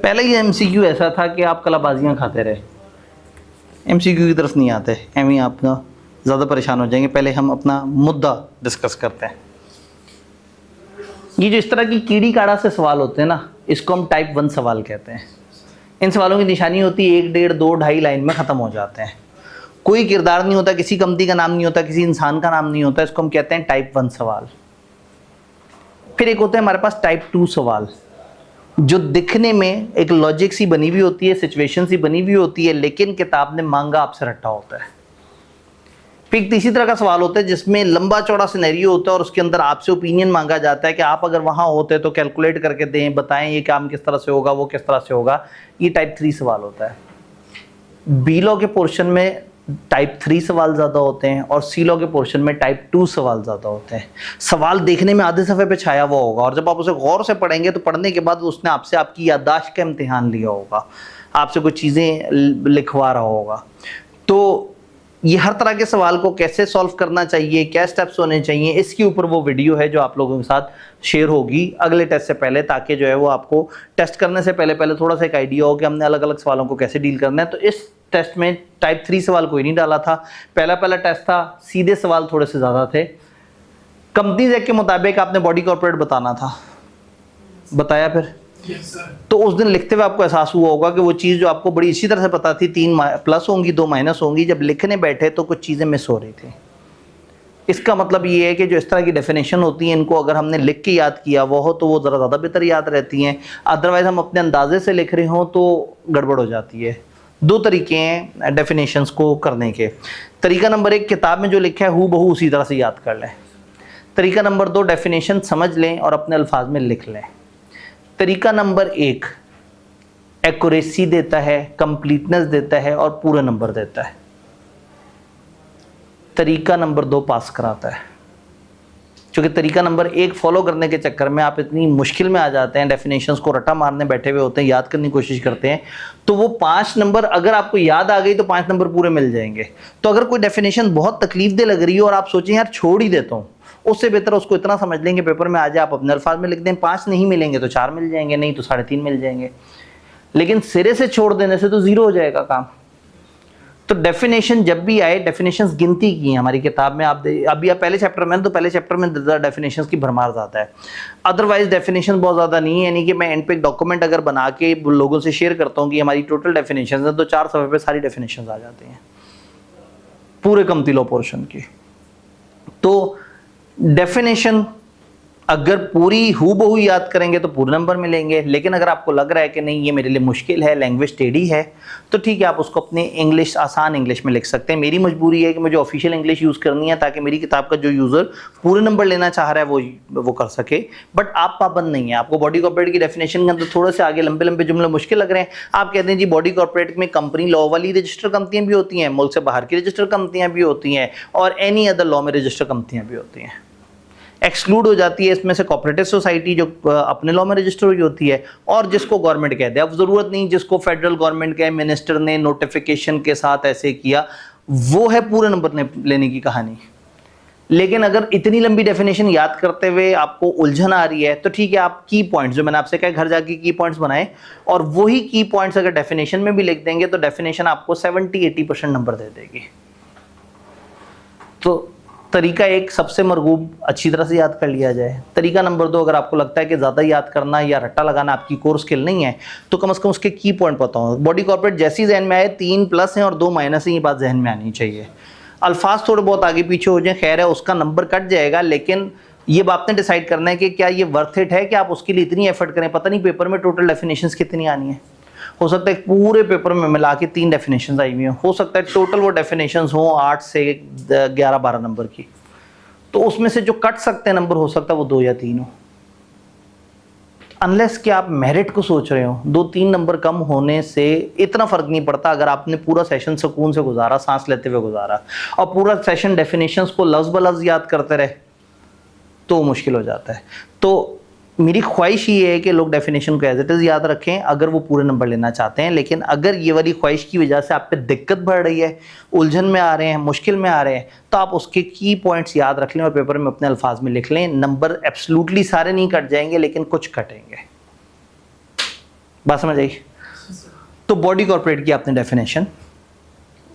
पहले ही एमसीक्यू ऐसा था कि आप कलाबाजियाँ खाते रहे, एमसीक्यू की तरफ नहीं आते, एम ही आप ज़्यादा परेशान हो जाएंगे। पहले हम अपना मुद्दा डिस्कस करते हैं। ये जो इस तरह की कीड़ी काड़ा से सवाल होते हैं ना, इसको हम टाइप 1 सवाल कहते हैं। इन सवालों की निशानी होती है 1, 1.5, 2, 2.5 लाइन में ख़त्म हो जाते हैं। कोई किरदार नहीं होता, किसी कंपनी का नाम नहीं होता, किसी इंसान का नाम नहीं होता, इसको हम कहते हैं टाइप 1 सवाल। फिर एक होता है हमारे पास टाइप 2 सवाल, जो दिखने में एक लॉजिक सी बनी हुई होती है, सिचुएशन सी बनी हुई होती है, लेकिन किताब ने मांगा आपसे रट्टा होता है। फिर एक तीसरी तरह का सवाल होता है जिसमें लंबा चौड़ा सिनेरियो होता है और उसके अंदर आपसे ओपिनियन मांगा जाता है कि आप अगर वहां होते तो कैलकुलेट करके दें, बताएं ये काम किस तरह से होगा, वो किस तरह से होगा। ये टाइप 3 सवाल होता है। बी लॉ के पोर्शन में टाइप 3 सवाल ज़्यादा होते हैं और सी लॉ के पोर्शन में टाइप 2 सवाल ज़्यादा होते हैं। सवाल देखने में आधे सफ़े पे छाया हुआ होगा और जब आप उसे गौर से पढ़ेंगे तो पढ़ने के बाद उसने आपसे आपकी याददाश्त का इम्तिहान लिया होगा, आपसे कुछ चीज़ें लिखवा रहा होगा। तो ये हर तरह के सवाल को कैसे सॉल्व करना चाहिए, क्या स्टेप्स होने चाहिए, इसके ऊपर वो वीडियो है जो आप लोगों के साथ शेयर होगी अगले टेस्ट से पहले, ताकि जो है वो आपको टेस्ट करने से पहले पहले थोड़ा सा एक आइडिया हो कि हमने अलग अलग सवालों को कैसे डील करना है। तो इस टेस्ट में टाइप 3 सवाल कोई नहीं डाला था। पहला टेस्ट था, सीधे सवाल थोड़े से ज़्यादा थे। कंपनीज एक्ट के मुताबिक आपने बॉडी कॉर्पोरेट बताना था, बताया फिर? तो उस दिन लिखते हुए आपको एहसास हुआ होगा कि वो चीज़ जो आपको बड़ी इसी तरह से पता थी, 3 प्लस होंगी 2 माइनस होंगी, जब लिखने बैठे तो कुछ चीज़ें मिस हो रही थी। इसका मतलब ये है कि जो इस तरह की डेफिनेशन होती हैं, इनको अगर हमने लिख के याद किया वो हो तो वो ज़रा ज़्यादा बेहतर याद रहती हैं। अदरवाइज़ हम अपने अंदाजे से लिख रहे हों तो गड़बड़ हो जाती है। 2 तरीके हैं डेफिनेशंस को करने के। तरीका नंबर 1, किताब में जो लिखा है हूबहू उसी तरह से याद कर लें। तरीका नंबर 2, डेफिनेशन समझ लें और अपने अल्फाज में लिख लें। तरीका नंबर 1 एक्यूरेसी देता है, कंप्लीटनेस देता है और पूरे नंबर देता है। तरीका नंबर 2 पास कराता है। क्योंकि तरीका नंबर 1 फॉलो करने के चक्कर में आप इतनी मुश्किल में आ जाते हैं, डेफिनेशंस को रट्टा मारने बैठे हुए होते हैं, याद करने की कोशिश करते हैं, तो वो 5 नंबर अगर आपको याद आ गई तो 5 नंबर पूरे मिल जाएंगे। तो अगर कोई डेफिनेशन बहुत तकलीफ लग रही हो और आप सोचें यार छोड़ ही देता हूँ, उससे बेहतर उसको इतना समझ लेंगे पेपर में आ जाए, आप अपने अल्फाज में लिख दें। 5 नहीं मिलेंगे तो 4 मिल जाएंगे, नहीं तो 3.5 मिल जाएंगे। लेकिन सिरे से छोड़ देने से तो 0 हो जाएगा काम। तो डेफिनेशन जब भी आए, डेफिनेशंस गिनती की हैं हमारी किताब में। आप अभी आप पहले चैप्टर में, तो पहले चैप्टर में डेफिनेशंस की भरमार ज़्यादा है। अदरवाइज डेफिनेशन बहुत ज़्यादा नहीं है, यानी कि मैं एंड पे एक डॉक्यूमेंट अगर बना के लोगों से शेयर करता हूँ कि हमारी टोटल डेफिनेशन है, तो 4 सफ़े पे सारी डेफिनेशन आ जाती हैं पूरे कमती लॉ पोर्शन की। तो डेफिनेशन अगर पूरी हूबहू याद करेंगे तो पूरे नंबर मिलेंगे, लेकिन अगर आपको लग रहा है कि नहीं ये मेरे लिए मुश्किल है, लैंग्वेज टेढ़ी है, तो ठीक है, आप उसको अपने इंग्लिश, आसान इंग्लिश में लिख सकते हैं। मेरी मजबूरी है कि मुझे ऑफिशियल इंग्लिश यूज़ करनी है ताकि मेरी किताब का जो यूज़र पूरे नंबर लेना चाह रहा है वो कर सके। बट आप पाबंद नहीं है, आपको बॉडी कॉर्पोरेट की डेफिनेशन के अंदर थोड़े से आगे लंबे लंबे जुमले मुश्किल लग रहे हैं, आप कहते हैं जी बॉडी कॉर्पोरेट में कंपनी लॉ वाली रजिस्टर्ड कंपनियाँ भी होती हैं, मुल्क से बाहर की रजिस्टर्ड कंपनियाँ भी होती हैं, और एनी अदर लॉ में रजिस्टर्ड कंपनियाँ भी होती हैं। एक्सक्लूड हो जाती है इसमें से कोऑपरेटिव सोसाइटी जो अपने लॉ में रजिस्टर हुई होती है, और जिसको गवर्नमेंट कहते हैं। अब ज़रूरत नहीं जिसको फेडरल गवर्नमेंट के मिनिस्टर ने नोटिफिकेशन के साथ ऐसे किया, वो है पूरे नंबर लेने की कहानी। लेकिन अगर इतनी लंबी डेफिनेशन याद करते हुए आपको उलझन आ रही है तो ठीक है, आप की पॉइंट्स जो मैंने आपसे कहा घर जाके की पॉइंट्स बनाएं, और वही की पॉइंट्स अगर डेफिनेशन में भी लिख देंगे तो डेफिनेशन आपको 70-80% नंबर दे देगी। तो तरीका एक सबसे मरगूब अच्छी तरह से याद कर लिया जाए। तरीका नंबर 2, अगर आपको लगता है कि ज़्यादा याद करना या रट्टा लगाना आपकी कोर स्किल नहीं है तो कम से कम उसके की पॉइंट पता हो। बॉडी कॉर्पोरेट जैसी जहन में आए 3 प्लस हैं और 2 माइनस हैं, ये बात जहन में आनी चाहिए। अल्फाज थोड़े बहुत आगे पीछे हो जाए, खैर है, उसका नंबर कट जाएगा, लेकिन ये आपने डिसाइड करना है कि क्या ये वर्थ इट है कि आप उसके लिए इतनी एफर्ट करें। पता नहीं पेपर में टोटल डेफिनेशंस कितनी आनी है, हो सकता है पूरे पेपर में मिला के 3 डेफिनेशंस आई हुई हो सकता है टोटल वो डेफिनेशंस हो 8 से 11-12 नंबर की, तो उसमें से जो कट सकते हैं नंबर हो सकता है वो 2 या 3 हो। अनलेस कि आप मेरिट को सोच रहे हो, 2-3 नंबर कम होने से इतना फर्क नहीं पड़ता अगर आपने पूरा सेशन सुकून से गुजारा, सांस लेते हुए गुजारा, और पूरा सेशन डेफिनेशंस को लफ्ज़ ब लफ्ज़ याद करते रहे तो मुश्किल हो जाता है। तो मेरी ख्वाहिश ये है कि लोग डेफिनेशन को एज इट इज़ याद रखें अगर वो पूरे नंबर लेना चाहते हैं। लेकिन अगर ये वाली ख्वाहिश की वजह से आप पे दिक्कत बढ़ रही है, उलझन में आ रहे हैं, मुश्किल में आ रहे हैं, तो आप उसके की पॉइंट्स याद रख लें और पेपर में अपने अल्फाज में लिख लें। नंबर एब्सोल्युटली सारे नहीं कट जाएंगे, लेकिन कुछ कटेंगे। बात समझ आई? तो बॉडी कॉर्पोरेट की आपने डेफिनेशन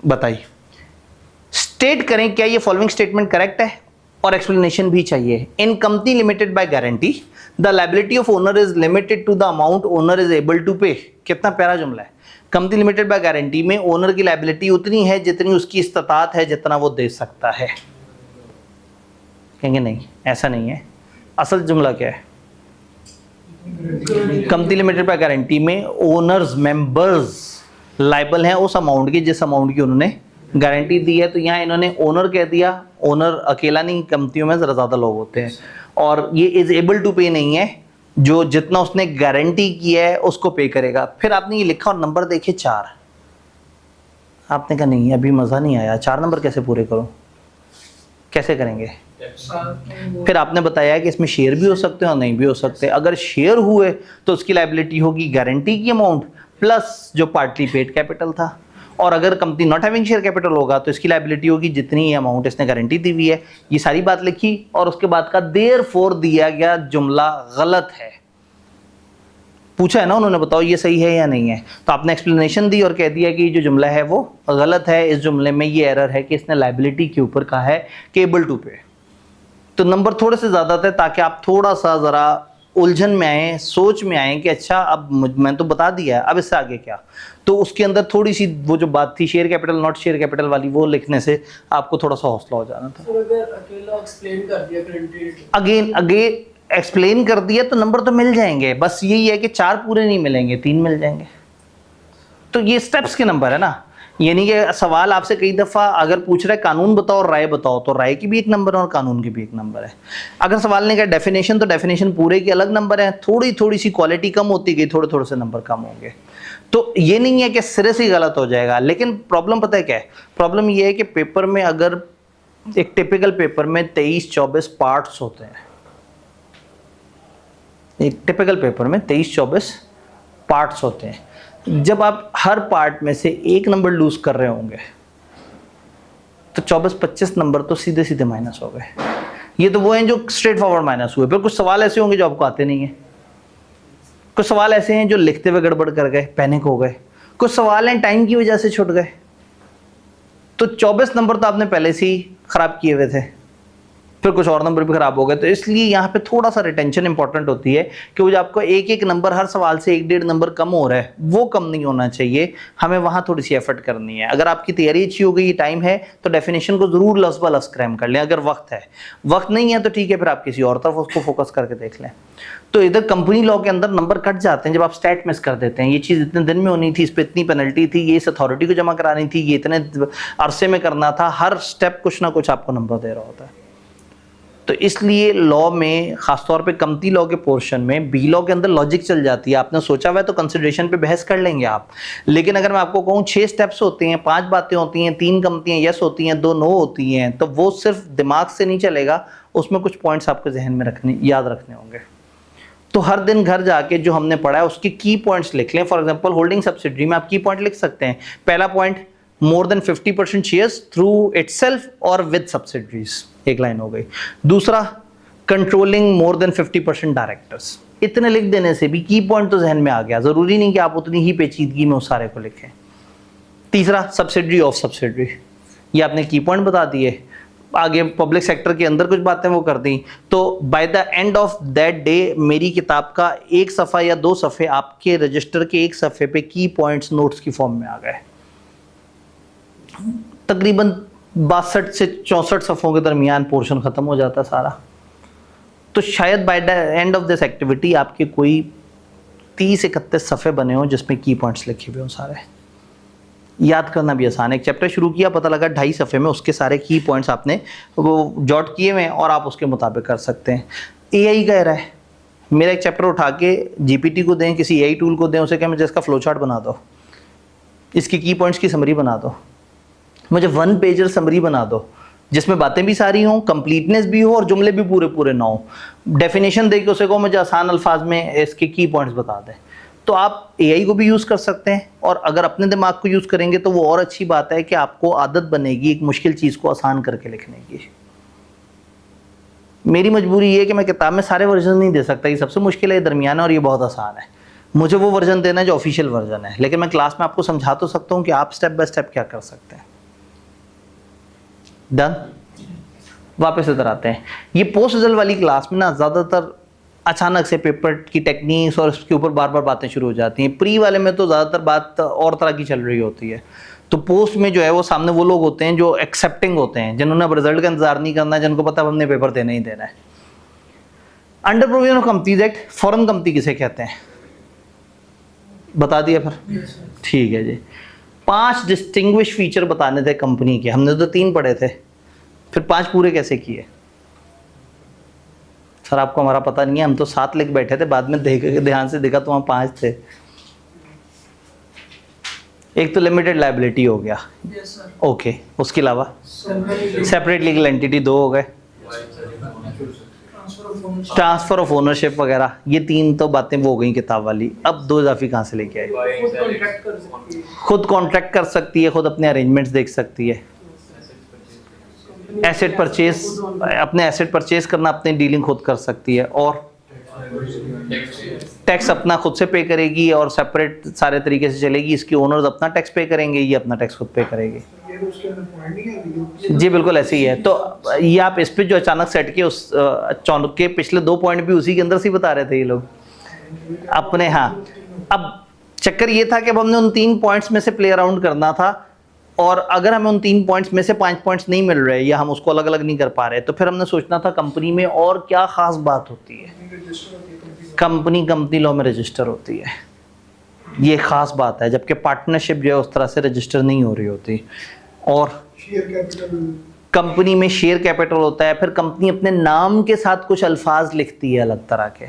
बताई। स्टेट करें क्या ये फॉलोइंग स्टेटमेंट करेक्ट है, और एक्सप्लेनेशन भी चाहिए। In company limited by guarantee the liability of owner is limited to the amount owner is able to pay. कितना प्यारा जुमला है। कंपनी लिमिटेड बाय गारंटी में ओनर की लायबिलिटी उतनी है जितनी उसकी इस्तात है, जितना वो दे सकता है। कहेंगे नहीं, ऐसा नहीं है। असल जुमला क्या है? कंपनी लिमिटेड बाय गारंटी में ओनर्स मेंबर्स लायबल हैं उस अमाउंट की जिस अमाउंट की उन्होंने गारंटी दी है। तो यहाँ इन्होंने ओनर कह दिया, ओनर अकेला नहीं, कंपनियों में ज़रा ज़्यादा लोग होते हैं, और ये इज एबल टू पे नहीं है, जो जितना उसने गारंटी किया है उसको पे करेगा। फिर आपने ये लिखा और नंबर देखे 4। आपने कहा नहीं अभी मज़ा नहीं आया, 4 नंबर कैसे पूरे करूँ, कैसे करेंगे? फिर आपने बताया कि इसमें शेयर भी हो सकते हैं और नहीं भी हो सकते। अगर शेयर हुए तो उसकी लायबिलिटी होगी गारंटी की अमाउंट प्लस जो पार्टली पेड कैपिटल था, और अगर company not having share capital होगा तो इसकी लायबिलिटी होगी जितनी अमाउंट इसने गारंटी दी हुई है। ये सारी बात लिखी और उसके बाद का देयरफॉर दिया गया जुमला गलत है। पूछा है ना उन्होंने, बताओ ये सही है या नहीं है, तो आपने एक्सप्लेनेशन दी और कह दिया कि जो जुमला है वो गलत है। इस जुमले में ये एरर है कि इसने लायबिलिटी के ऊपर कहा है कि एबल टू पे। तो नंबर थोड़े से ज़्यादा थे ताकि आप थोड़ा सा ज़रा उलझन में आए, सोच में आए कि अच्छा अब मैं तो बता दिया है, अब इससे आगे क्या। तो उसके अंदर थोड़ी सी वो जो बात थी share capital not share capital वाली, वो लिखने से आपको थोड़ा सा हौसला हो जाना था। अगर अकेला एक्सप्लेन कर दिया ग्रांटेड, अगेन एक्सप्लेन कर दिया तो नंबर तो मिल जाएंगे, बस यही है कि 4 पूरे नहीं मिलेंगे, 3 मिल जाएंगे। तो ये स्टेप्स के नंबर है ना, ये नहीं कि सवाल आपसे कई दफ़ा अगर पूछ रहा है कानून बताओ और राय बताओ, तो राय की भी एक नंबर है और कानून की भी एक नंबर है। अगर सवाल ने कहा डेफिनेशन, तो डेफिनेशन पूरे के अलग नंबर है। थोड़ी थोड़ी सी क्वालिटी कम होती गई, थोड़े थोड़े से नंबर कम होंगे। तो ये नहीं है कि सिरे से गलत हो जाएगा, लेकिन प्रॉब्लम पता है क्या है? प्रॉब्लम ये है कि पेपर में अगर एक टिपिकल पेपर में 23-24 पार्ट्स होते हैं, एक टिपिकल पेपर में 23-24 पार्ट्स होते हैं। जब आप हर पार्ट में से एक नंबर लूज कर रहे होंगे तो 24-25 नंबर तो सीधे सीधे माइनस हो गए। ये तो वो हैं जो स्ट्रेट फॉरवर्ड माइनस हुए। फिर कुछ सवाल ऐसे होंगे जो आपको आते नहीं है, कुछ सवाल ऐसे हैं जो लिखते हुए गड़बड़ कर गए, पैनिक हो गए, कुछ सवाल हैं टाइम की वजह से छूट गए। तो 24 नंबर तो आपने पहले से ही खराब किए हुए थे, फिर कुछ और नंबर भी खराब हो गए। तो इसलिए यहाँ पे थोड़ा सा रिटेंशन इंपॉर्टेंट होती है कि वो जो आपको एक एक नंबर हर सवाल से 1-1.5 नंबर कम हो रहा है, वो कम नहीं होना चाहिए। हमें वहाँ थोड़ी सी एफर्ट करनी है। अगर आपकी तैयारी अच्छी हो गई, टाइम है, तो डेफिनेशन को जरूर लफ्ज़ ब लफ्ज़ क्रैम कर लें। अगर वक्त है, वक्त नहीं है तो ठीक है, फिर आप किसी और तरफ उसको फोकस करके देख लें। तो इधर कंपनी लॉ के अंदर नंबर कट जाते हैं जब आप स्टैट मिस कर देते हैं। ये चीज़ इतने दिन में होनी थी, इस पर इतनी पेनल्टी थी, ये इस अथॉरिटी को जमा करानी थी, ये इतने अरसे में करना था। हर स्टेप कुछ ना कुछ आपको नंबर दे रहा होता है। तो इसलिए लॉ में खासतौर पे कंपनी लॉ के पोर्शन में बी लॉ के अंदर लॉजिक चल जाती है। आपने सोचा हुआ है तो कंसिडरेशन पे बहस कर लेंगे आप, लेकिन अगर मैं आपको कहूँ 6 स्टेप्स होते हैं, 5 बातें होती हैं, 3 कंपनियां यस होती हैं, 2 नो होती हैं, तो वो सिर्फ दिमाग से नहीं चलेगा, उसमें कुछ पॉइंट्स आपको जहन में याद रखने होंगे। तो हर दिन घर जाके जो हमने पढ़ा है उसके की पॉइंट्स लिख लें। फॉर एग्जांपल होल्डिंग सब्सिडरी में आप की पॉइंट लिख सकते हैं। पहला point, more than 50% shares through itself or with subsidiaries, एक लाइन हो गई। दूसरा, controlling more than 50% directors। इतने लिख देने से भी की पॉइंट तो जहन में आ गया, जरूरी नहीं कि आप उतनी ही पेचीदगी में उस सारे को लिखें। तीसरा, सब्सिडरी ऑफ सब्सिडरी, ये आपने की पॉइंट बता दिए। आगे पब्लिक सेक्टर के अंदर कुछ बातें वो कर दी। तो by the end of that day मेरी किताब का एक सफ़ा या 2 सफ़े आपके रजिस्टर के एक सफ़े पे की पॉइंट्स नोट्स की फॉर्म में आ गए। तकरीबन 62 से 64 सफ़ों के दरमियान पोर्शन ख़त्म हो जाता सारा। तो शायद by the end of this activity आपके कोई 30-31 सफ़े बने हों जिसमें की पॉइंट्स लिखे हुए हों सारे। याद करना भी आसान है। एक चैप्टर शुरू किया, पता लगा 2.5 सफ़े में उसके सारे की पॉइंट्स आपने वो जॉट किए हुए हैं और आप उसके मुताबिक कर सकते हैं। एआई कह रहा है मेरा एक चैप्टर उठा के जीपीटी को दें, किसी एआई टूल को दें, उसे कहें मुझे इसका फ्लो चार्ट बना दो, इसकी की पॉइंट्स की समरी बना दो, मुझे 1 पेजर समरी बना दो जिसमें बातें भी सारी हों, कंप्लीटनेस भी हो और जुमले भी पूरे पूरे ना हो। डेफिनेशन दे के उसे कहो मुझे आसान अल्फाज में इसके की पॉइंट्स बता दें। तो आप एआई को भी यूज़ कर सकते हैं और अगर अपने दिमाग को यूज़ करेंगे तो वो और अच्छी बात है कि आपको आदत बनेगी एक मुश्किल चीज़ को आसान करके लिखने की। मेरी मजबूरी ये है कि मैं किताब में सारे वर्जन नहीं दे सकता, ये सबसे मुश्किल है, दरमियाना और ये बहुत आसान है। मुझे वो वर्जन देना है जो ऑफिशियल वर्जन है, लेकिन मैं क्लास में आपको समझा तो सकता हूँ कि आप स्टेप बाय स्टेप क्या कर सकते हैं। डन। वापस इधर आते हैं। ये पोस्ट रिजल्ट वाली क्लास में ना ज़्यादातर अचानक से पेपर की टेक्निक्स और इसके ऊपर बार बार बातें शुरू हो जाती हैं। प्री वाले में तो ज़्यादातर बात और तरह की चल रही होती है। तो पोस्ट में जो है वो सामने वो लोग होते हैं जो एक्सेप्टिंग होते हैं, जिन्होंने अब रिजल्ट का इंतजार नहीं करना, जिनको पता है हमने पेपर देना ही देना है। Under provision of companies act, foreign company किसे कहते हैं बता दिया फिर? ठीक है जी। 5 डिस्टिंग्विश फीचर बताने थे कंपनी के, हमने तो 3 पढ़े थे, फिर 5 पूरे कैसे किए? सर आपको हमारा पता नहीं है, हम तो 7 लिख बैठे थे, बाद में ध्यान से देखा तो वहाँ 5 थे। एक तो लिमिटेड लायबिलिटी हो गया, ओके, उसके अलावा सेपरेट लीगल एंटिटी 2 हो गए, ट्रांसफर ऑफ ओनरशिप वगैरह, ये 3 तो बातें वो हो गई किताब वाली। अब 2 इजाफी कहाँ से लेके आए? खुद कॉन्ट्रैक्ट कर सकती है, खुद अपने अरेंजमेंट्स देख सकती है, एसेट परचेज, अपने एसेट परचेज करना, अपनी डीलिंग खुद कर सकती है, और टैक्स अपना खुद से पे करेगी और सेपरेट सारे तरीके से चलेगी। इसके ओनर्स अपना टैक्स पे करेंगे, ये अपना टैक्स खुद पे करेगी। जी बिल्कुल ऐसे ही है। तो ये आप इस पे जो अचानक सेट किए, उस चौंक के पिछले 2 पॉइंट भी उसी के अंदर से बता रहे थे ये लोग अपने। हाँ, अब चक्कर ये था कि अब हमने उन 3 पॉइंट्स में से प्ले अराउंड करना था, और अगर हमें उन 3 पॉइंट्स में से 5 पॉइंट्स नहीं मिल रहे या हम उसको अलग अलग नहीं कर पा रहे, तो फिर हमने सोचना था कंपनी में और क्या खास बात होती है। कंपनी लॉ में रजिस्टर होती है, ये खास बात है, जबकि पार्टनरशिप जो है उस तरह से रजिस्टर नहीं हो रही होती। और कंपनी में शेयर कैपिटल होता है, फिर कंपनी अपने नाम के साथ कुछ अल्फाज लिखती है अलग तरह के।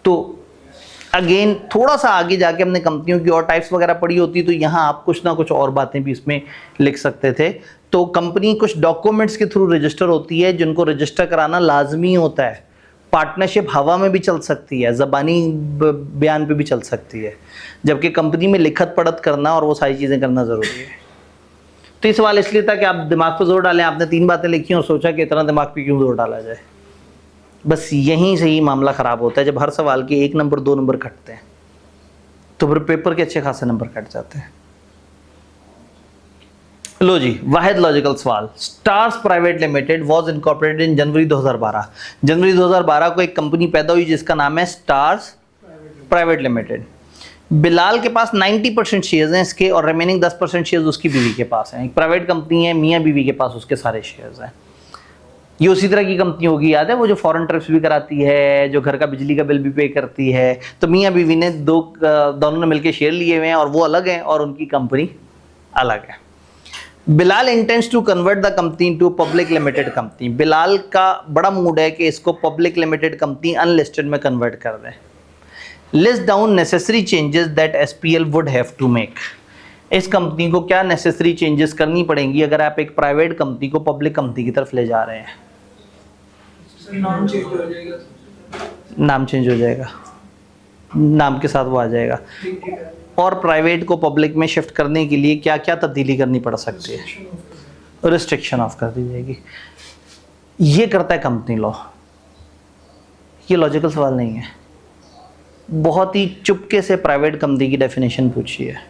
तो अगेन थोड़ा सा आगे जाके हमने कंपनियों की और टाइप्स वगैरह पढ़ी होती, तो यहाँ आप कुछ ना कुछ और बातें भी इसमें लिख सकते थे। तो कंपनी कुछ डॉक्यूमेंट्स के थ्रू रजिस्टर होती है जिनको रजिस्टर कराना लाजमी होता है। पार्टनरशिप हवा में भी चल सकती है, ज़बानी बयान पे भी चल सकती है, जबकि कंपनी में लिखत पढ़त करना और वो सारी चीज़ें करना ज़रूरी है। तो ये सवाल इसलिए था कि आप दिमाग पर जोर डालें। आपने 3 बातें लिखी और सोचा कि इतना दिमाग पे क्यों जोर डाला जाए। बस यहीं से ही मामला ख़राब होता है, जब हर सवाल के 1 नंबर 2 नंबर कटते हैं तो फिर पेपर के अच्छे खासे नंबर कट जाते हैं। लो जी, वाहिद लॉजिकल सवाल। Stars private limited was incorporated in January 2012। जनवरी 2012 को एक कंपनी पैदा हुई जिसका नाम है स्टार्स प्राइवेट लिमिटेड। बिलाल के पास 90% शेयर्स हैं इसके, और रिमेनिंग 10% शेयर्स उसकी बीवी के पास हैं। एक प्राइवेट कंपनी है, मियाँ बीवी के पास उसके सारे शेयर्स हैं। ये उसी तरह की कंपनी होगी, याद है, वो जो फॉरेन ट्रिप्स भी कराती है, जो घर का बिजली का बिल भी पे करती है। तो मियाँ बीवी ने दोनों ने मिलकर शेयर लिए हुए हैं, और वो अलग हैं और उनकी कंपनी अलग है। Bilal intends to convert the company to public limited company. Bilal का बड़ा मूड है कि इसको पब्लिक लिमिटेड कंपनी अनलिस्टेड में कन्वर्ट कर दें। List down necessary changes that SPL would have to make. इस कंपनी को क्या नेसेसरी चेंजेस करनी पड़ेंगी अगर आप एक प्राइवेट कंपनी को पब्लिक कंपनी की तरफ ले जा रहे हैं? नाम चेंज हो जाएगा। नाम चेंज हो जाएगा, नाम के साथ वो आ जाएगा। और प्राइवेट को पब्लिक में शिफ्ट करने के लिए क्या क्या तब्दीली करनी पड़ सकती है? रिस्ट्रिक्शन ऑफ कर दी जाएगी। ये करता है कंपनी लॉ। ये लॉजिकल सवाल नहीं है, बहुत ही चुपके से प्राइवेट कंपनी की डेफिनेशन पूछी है।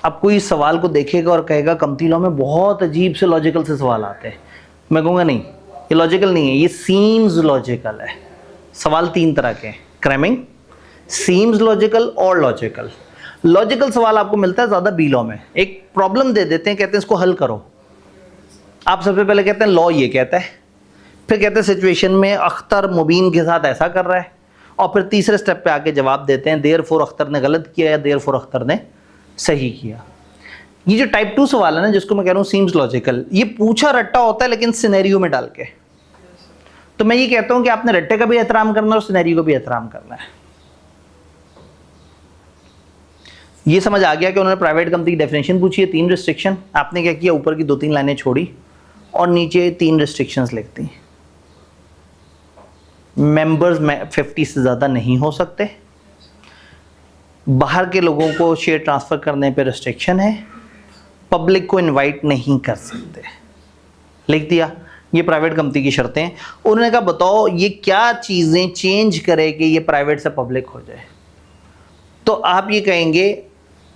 अब कोई सवाल को देखेगा और कहेगा कंपनी लॉ में बहुत अजीब से लॉजिकल से सवाल आते हैं, मैं कहूँगा नहीं, ये लॉजिकल नहीं है, ये सीम्स लॉजिकल है। सवाल तीन तरह के हैं, क्रैमिंग, सीम्स लॉजिकल और लॉजिकल। लॉजिकल सवाल आपको मिलता है ज़्यादा बी लॉ में। एक प्रॉब्लम दे देते हैं, कहते हैं इसको हल करो। आप सबसे पहले कहते हैं लॉ ये कहता है, फिर कहते हैं सिचुएशन में अख्तर मुबीन के साथ ऐसा कर रहा है, और फिर तीसरे स्टेप पे आके जवाब देते हैं देयरफॉर अख्तर ने गलत किया या देयरफॉर अख्तर ने सही किया। ये जो टाइप 2 सवाल है ना, जिसको मैं कह रहा हूँ सीम्स लॉजिकल, ये पूछा रट्टा होता है लेकिन सिनेरियो में डाल के। तो मैं ये कहता हूं कि आपने रट्टे का भी एहतराम करना है और सिनेरियो का भी एहतराम करना है। ये समझ आ गया कि उन्होंने प्राइवेट कंपनी की डेफिनेशन पूछी है, 3 रिस्ट्रिक्शन। आपने क्या किया, ऊपर की 2-3 लाइनें छोड़ी और नीचे 3 रिस्ट्रिक्शंस लिख दी। मेंबर्स में 50 से ज़्यादा नहीं हो सकते, बाहर के लोगों को शेयर ट्रांसफ़र करने पे रिस्ट्रिक्शन है, पब्लिक को इनवाइट नहीं कर सकते। लिख दिया, ये प्राइवेट कंपनी की शर्तें हैं। उन्होंने कहा बताओ ये क्या चीज़ें चेंज करे कि ये प्राइवेट से पब्लिक हो जाए। तो आप ये कहेंगे,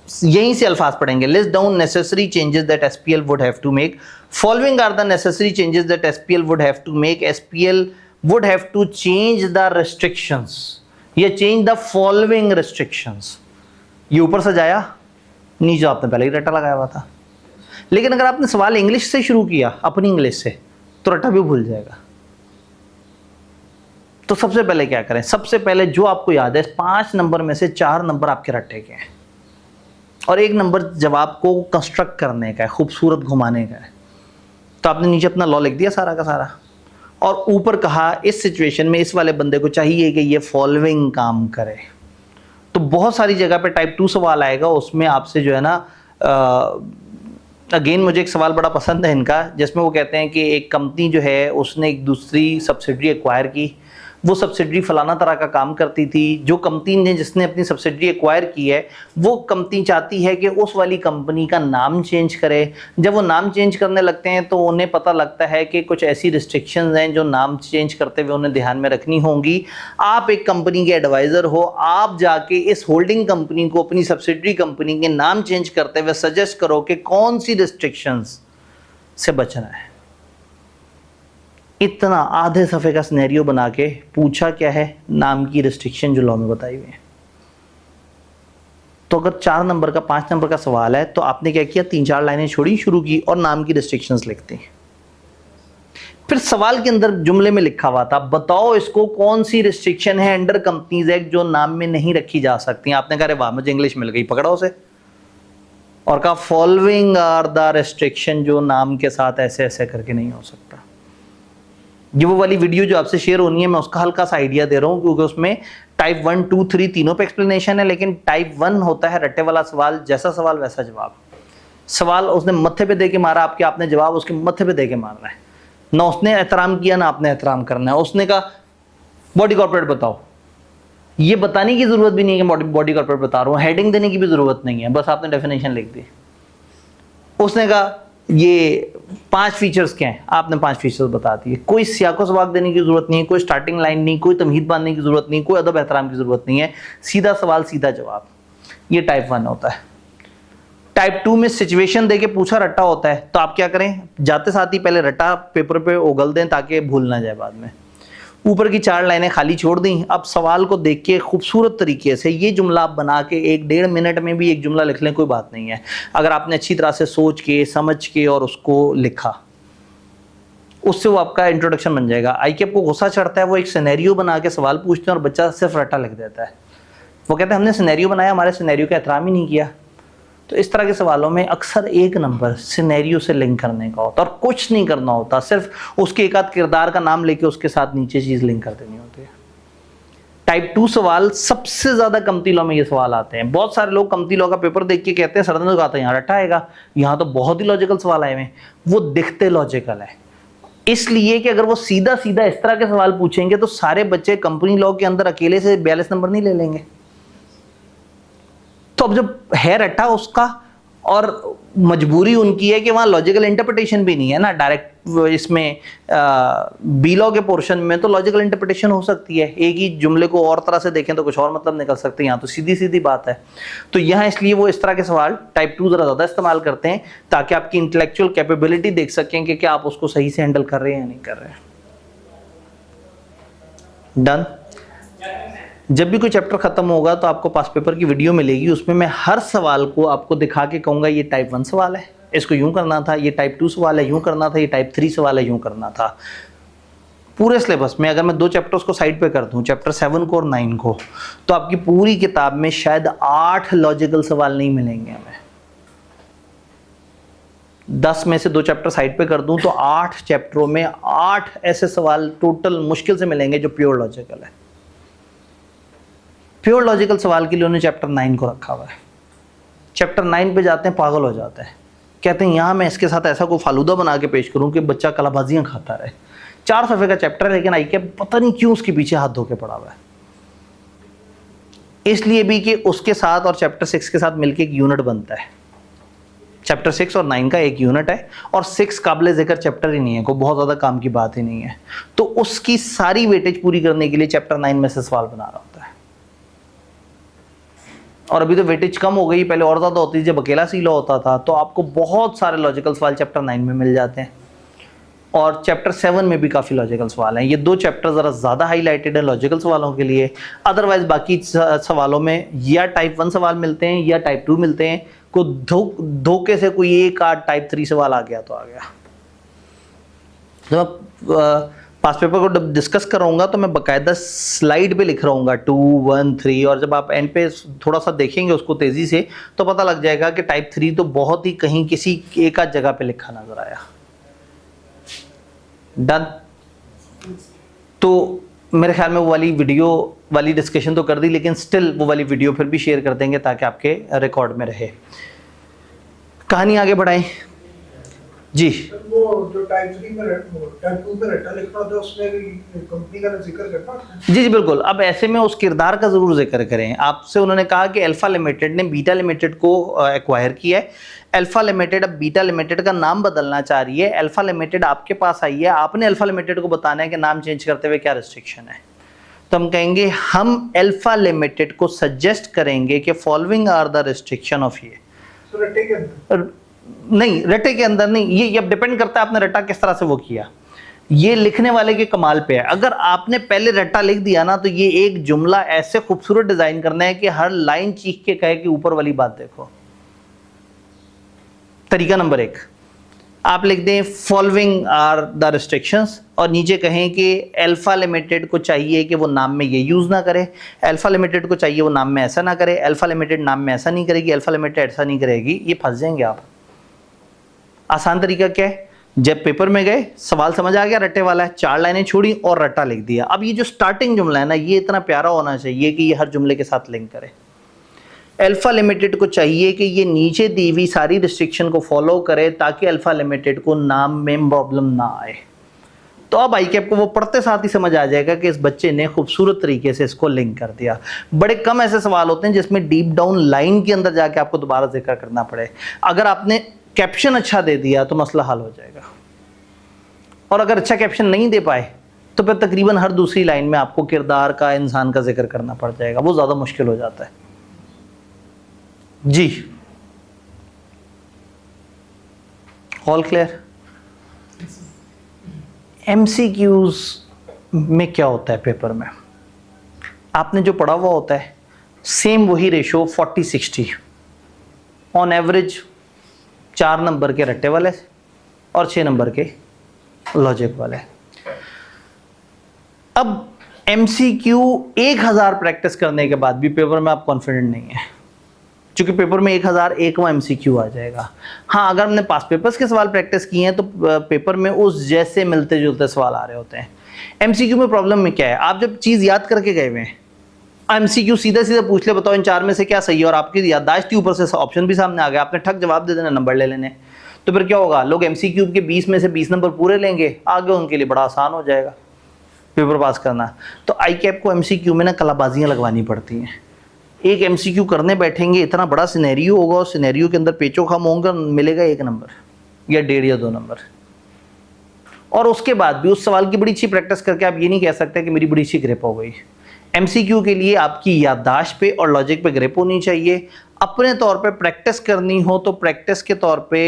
यहीं से अल्फाज पढ़ेंगे, list down necessary changes that SPL would have to make, following are the necessary changes that SPL would have to make, SPL would have to change the restrictions या चेंज द फॉलोइंग रिस्ट्रिक्शंस। ये ऊपर से जाया, नीचे आपने पहले ही रट्टा लगाया हुआ था। लेकिन अगर आपने सवाल इंग्लिश से शुरू किया, अपनी इंग्लिश से, तो रट्टा भी भूल जाएगा। तो सबसे पहले क्या करें, सबसे पहले जो आपको याद है 5 नंबर में से 4 नंबर आपके रट्टे के हैं और 1 नंबर जवाब को कंस्ट्रक्ट करने का है, खूबसूरत घुमाने का है। तो आपने नीचे अपना लॉ लिख दिया सारा का सारा, और ऊपर कहा इस सिचुएशन में इस वाले बंदे को चाहिए कि ये फॉलोइंग काम करे। तो बहुत सारी जगह पे टाइप 2 सवाल आएगा, उसमें आपसे जो है ना, अगेन मुझे एक सवाल बड़ा पसंद है इनका, जिसमें वो कहते हैं कि एक कंपनी जो है उसने एक दूसरी सब्सिडरी एक्वायर की, वो सब्सिडरी फलाना तरह का काम करती थी। जो कंपनी ने जिसने अपनी सब्सिडरी एक्वायर की है, वो कंपनी चाहती है कि उस वाली कंपनी का नाम चेंज करे। जब वो नाम चेंज करने लगते हैं तो उन्हें पता लगता है कि कुछ ऐसी रिस्ट्रिक्शंस हैं जो नाम चेंज करते हुए उन्हें ध्यान में रखनी होंगी। आप एक कंपनी के एडवाइज़र हो, आप जाके इस होल्डिंग कंपनी को अपनी सब्सिडरी कंपनी के नाम चेंज करते हुए सजेस्ट करो कि कौन सी रिस्ट्रिक्शंस से बचना है। इतना आधे सफ़े का सिनेरियो बना के पूछा क्या है, नाम की रिस्ट्रिक्शन जो लॉ में बताई हुई है। तो अगर 4 नंबर का 5 नंबर का सवाल है तो आपने क्या किया, 3-4 लाइनें छोड़ी, शुरू की और नाम की रिस्ट्रिक्शंस लिखती। फिर सवाल के अंदर जुमले में लिखा हुआ था बताओ इसको कौन सी रिस्ट्रिक्शन है अंडर कंपनीज एक्ट जो नाम में नहीं रखी जा सकती। आपने कहा वाह मुझे इंग्लिश मिल गई, पकड़ा उसे, और कहा फॉलोइंग आर द रिस्ट्रिक्शन जो नाम के साथ ऐसे ऐसे करके नहीं हो सकता। ये वो वाली वीडियो जो आपसे शेयर होनी है, मैं उसका हल्का सा आइडिया दे रहा हूँ क्योंकि उसमें टाइप 1, 2, 3 तीनों पे एक्सप्लेनेशन है, लेकिन टाइप 1 होता है रट्टे वाला सवाल, जैसा सवाल वैसा जवाब। सवाल उसने मत्थे पे दे के मारा आपके, आपने जवाब उसके मत्थे पे दे के मारना है। ना उसने एहतराम किया ना आपने एहतराम करना है। उसने कहा बॉडी कॉर्पोरेट बताओ, ये बताने की जरूरत भी नहीं है कि बॉडी कॉर्पोरेट बता रहा हूँ, हेडिंग देने की भी जरूरत नहीं है, बस आपने डेफिनेशन लिख दी। उसने कहा ये 5 फीचर्स क्या हैं, आपने 5 फीचर्स बता दिए। कोई सियाको सवाक देने की जरूरत नहीं है, कोई स्टार्टिंग लाइन नहीं, कोई तमहीद बांधने की जरूरत नहीं, कोई अदब एहतराम की जरूरत नहीं है, सीधा सवाल सीधा जवाब। ये टाइप 1 होता है। टाइप 2 में सिचुएशन देके पूछा रट्टा होता है, तो आप क्या करें, जाते साथ ही पहले रट्टा पेपर पे उगल दें ताकि भूल ना जाए बाद में। ऊपर की 4 लाइनें खाली छोड़ दी। अब सवाल को देख के खूबसूरत तरीके से ये जुमला आप बना के 1-1.5 मिनट में भी एक जुमला लिख लें, कोई बात नहीं है। अगर आपने अच्छी तरह से सोच के समझ के और उसको लिखा, उससे वो आपका इंट्रोडक्शन बन जाएगा। आई के आपको गुस्सा चढ़ता है, वो एक सिनेरियो बना के सवाल पूछते हैं और बच्चा सिर्फ रट्टा लिख देता है। वो कहते हैं हमने सिनेरियो बनाया, हमारे सिनेरियो का एहतराम ही नहीं किया। तो इस तरह के सवालों में अक्सर 1 नंबर सिनेरियो से लिंक करने का होता है और कुछ नहीं करना होता, सिर्फ उसके एक आध किरदार का नाम लेके उसके साथ नीचे चीज़ लिंक कर देनी होती है। टाइप 2 सवाल सबसे ज़्यादा कंपनी लॉ में ये सवाल आते हैं। बहुत सारे लोग कंपनी लॉ का पेपर देख के कहते हैं सर ने तो कहा था यहाँ रट्टा आएगा, यहाँ तो बहुत ही लॉजिकल सवाल आए हुए। वो दिखते लॉजिकल है इसलिए कि अगर वो सीधा सीधा इस तरह के सवाल पूछेंगे तो सारे बच्चे कंपनी लॉ के अंदर अकेले से 42 नंबर नहीं ले लेंगे। तो अब जब है रट्टा उसका और मजबूरी उनकी है कि वहाँ लॉजिकल इंटरप्रिटेशन भी नहीं है ना, डायरेक्ट इसमें बी लॉ के पोर्शन में तो लॉजिकल इंटरप्रिटेशन हो सकती है, एक ही जुमले को और तरह से देखें तो कुछ और मतलब निकल सकते हैं, यहाँ तो सीधी सीधी बात है। तो यहाँ इसलिए वो इस तरह के सवाल टाइप 2 ज़रा ज़्यादा इस्तेमाल करते हैं ताकि आपकी इंटेलेक्चुअल कैपेबिलिटी देख सकें कि क्या आप उसको सही से हैंडल कर रहे हैं या नहीं कर रहे हैं। डन। जब भी कोई चैप्टर खत्म होगा तो आपको पास पेपर की वीडियो मिलेगी, उसमें मैं हर सवाल को आपको दिखा के कहूँगा ये टाइप 1 सवाल है, इसको यूं करना था, ये टाइप 2 सवाल है यूं करना था, ये टाइप 3 सवाल है यूं करना था। पूरे सिलेबस में अगर मैं 2 चैप्टर्स को साइड पे कर दूं, चैप्टर 7 को और 9 को, तो आपकी पूरी किताब में शायद 8 लॉजिकल सवाल नहीं मिलेंगे हमें। 10 में से 2 चैप्टर साइड पे कर दूं तो 8 चैप्टरों में 8 ऐसे सवाल टोटल मुश्किल से मिलेंगे जो प्योर लॉजिकल है। प्योर लॉजिकल सवाल के लिए उन्होंने चैप्टर 9 को रखा हुआ है। चैप्टर 9 पे जाते हैं पागल हो जाते हैं, कहते हैं यहाँ मैं इसके साथ ऐसा कोई फालूदा बना के पेश करूँ कि बच्चा कलाबाजियाँ खाता रहे। 4 सफ़े का चैप्टर है लेकिन आई के पता नहीं क्यों उसके पीछे हाथ धो के पड़ा हुआ है, इसलिए भी कि उसके साथ और चैप्टर 6 के साथ मिलकर एक यूनिट बनता है। चैप्टर 6 और 9 का एक यूनिट है और 6 काबिल जिक्र चैप्टर ही नहीं है, कोई बहुत ज़्यादा काम की बात ही नहीं है, तो उसकी सारी वेटेज पूरी करने के लिए चैप्टर 9 में से सवाल बना रहा होता है। और अभी तो वेटेज कम हो गई, पहले और ज़्यादा होती थी जब अकेला सीलो होता था, तो आपको बहुत सारे लॉजिकल सवाल चैप्टर 9 में मिल जाते हैं और चैप्टर 7 में भी काफ़ी लॉजिकल सवाल हैं। ये 2 चैप्टर ज़रा ज़्यादा हाईलाइटेड है लॉजिकल सवालों के लिए, अदरवाइज बाकी सवालों में या टाइप 1 सवाल मिलते हैं या टाइप 2 मिलते हैं। को धोखे से कोई एक आध टाइप 3 सवाल आ गया तो आ गया। जब पास पेपर को डिस्कस कराऊंगा तो मैं बाकायदा स्लाइड पे लिख रहा 2, 1, 3 और जब आप एंड पे थोड़ा सा देखेंगे उसको तेज़ी से तो पता लग जाएगा कि टाइप 3 तो बहुत ही कहीं किसी एक आध जगह पे लिखा नजर आया। डन। तो मेरे ख्याल में वो वाली वीडियो वाली डिस्कशन तो कर दी, लेकिन स्टिल वो वाली वीडियो फिर भी शेयर कर देंगे ताकि आपके रिकॉर्ड में रहे। कहानी आगे बढ़ाएं जी। वो जो टाइप 3 में टाइप 2 में रट्टा लिखना था उसमें भी कंपनी का जिक्र करना है। जी बिल्कुल। अब ऐसे में उस किरदार का ज़रूर जिक्र करें। आपसे उन्होंने कहा कि अल्फा लिमिटेड ने बीटा लिमिटेड को एक्वायर किया है। अल्फा लिमिटेड अब बीटा लिमिटेड का नाम बदलना चाह रही है। अल्फा लिमिटेड आपके पास आई है, आपने अल्फा लिमिटेड को बताना है कि नाम चेंज करते हुए क्या रिस्ट्रिक्शन है। तो हम कहेंगे हम अल्फा लिमिटेड को सजेस्ट करेंगे कि following are the restriction of ये। तो रट्टे के अंदर नहीं, रट्टे के अंदर नहीं, ये अब डिपेंड करता है आपने रट्टा किस तरह से वो किया। ये लिखने वाले के कमाल पे है। अगर आपने पहले रट्टा लिख दिया ना तो ये एक जुमला ऐसे खूबसूरत डिजाइन करना है कि हर लाइन चीख के कहे कि ऊपर वाली बात देखो। तरीका नंबर 1, आप लिख दें फॉलोइंग आर द रिस्ट्रिक्शंस और नीचे कहें कि अल्फा लिमिटेड को चाहिए कि वो नाम में ये यूज़ ना करे, अल्फा लिमिटेड को चाहिए वो नाम में ऐसा ना करे, अल्फा लिमिटेड नाम में ऐसा नहीं करेगी, अल्फा लिमिटेड ऐसा नहीं करेगी। ये फंस जाएंगे आप। आसान तरीका क्या है, जब पेपर में गए सवाल समझ आ गया रट्टे वाला है, 4 लाइनें छोड़ी और रट्टा लिख दिया। अब ये जो स्टार्टिंग जुमला है ना, ये इतना प्यारा होना चाहिए कि ये हर जुमले के साथ लिंक करे। अल्फा लिमिटेड को चाहिए कि ये नीचे दी हुई सारी रिस्ट्रिक्शन को फॉलो करे ताकि अल्फा लिमिटेड को नाम में प्रॉब्लम ना आए। तो अब आई कैप को वो पढ़ते साथ ही समझ आ जाएगा कि इस बच्चे ने खूबसूरत तरीके से इसको लिंक कर दिया। बड़े कम ऐसे सवाल होते हैं जिसमें डीप डाउन लाइन के अंदर जाके आपको दोबारा जिक्र करना पड़े। अगर आपने कैप्शन अच्छा दे दिया तो मसला हल हो जाएगा, और अगर अच्छा कैप्शन नहीं दे पाए तो फिर तकरीबन हर दूसरी लाइन में आपको किरदार का, इंसान का जिक्र करना पड़ जाएगा, वो ज़्यादा मुश्किल हो जाता है जी। All clear. MCQs में क्या होता है, पेपर में आपने जो पढ़ा हुआ होता है सेम वही रेशो 40-60 ऑन एवरेज 4 नंबर के रट्टे वाले और 6 नंबर के लॉजिक वाले। अब MCQ 1000 प्रैक्टिस करने के बाद भी पेपर में आप कॉन्फिडेंट नहीं है, क्योंकि पेपर में 1001वां MCQ आ जाएगा। हाँ, अगर हमने पास पेपर्स के सवाल प्रैक्टिस किए हैं तो पेपर में उस जैसे मिलते जुलते सवाल आ रहे होते हैं। MCQ में प्रॉब्लम में क्या है, आप जब चीज़ याद करके गए हुए हैं, MCQ सीधा सीधा पूछ ले बताओ इन 4 में से क्या सही है, और आपकी याददाश्त के ऊपर से ऑप्शन भी सामने आ गया, आपने ठक जवाब दे देना, नंबर ले लेने। तो फिर क्या होगा, लोग MCQ के 20 में से 20 नंबर पूरे लेंगे, आगे उनके लिए बड़ा आसान हो जाएगा पेपर पास करना। तो आई कैप को MCQ में ना कलाबाजियाँ लगवानी पड़ती हैं। एक एमसीक्यू करने बैठेंगे, इतना बड़ा सिनेरियो होगा और सिनेरियो के अंदर पेचो खम होगा, मिलेगा 1 नंबर या 1.5 या 2 नंबर। और उसके बाद भी उस सवाल की बड़ी अच्छी प्रैक्टिस करके आप ये नहीं कह सकते कि मेरी बड़ी अच्छी ग्रिप हो गई। एमसीक्यू के लिए आपकी याददाश्त पे और लॉजिक पे ग्रिप होनी चाहिए। अपने तौर पे प्रैक्टिस करनी हो तो प्रैक्टिस के तौर पे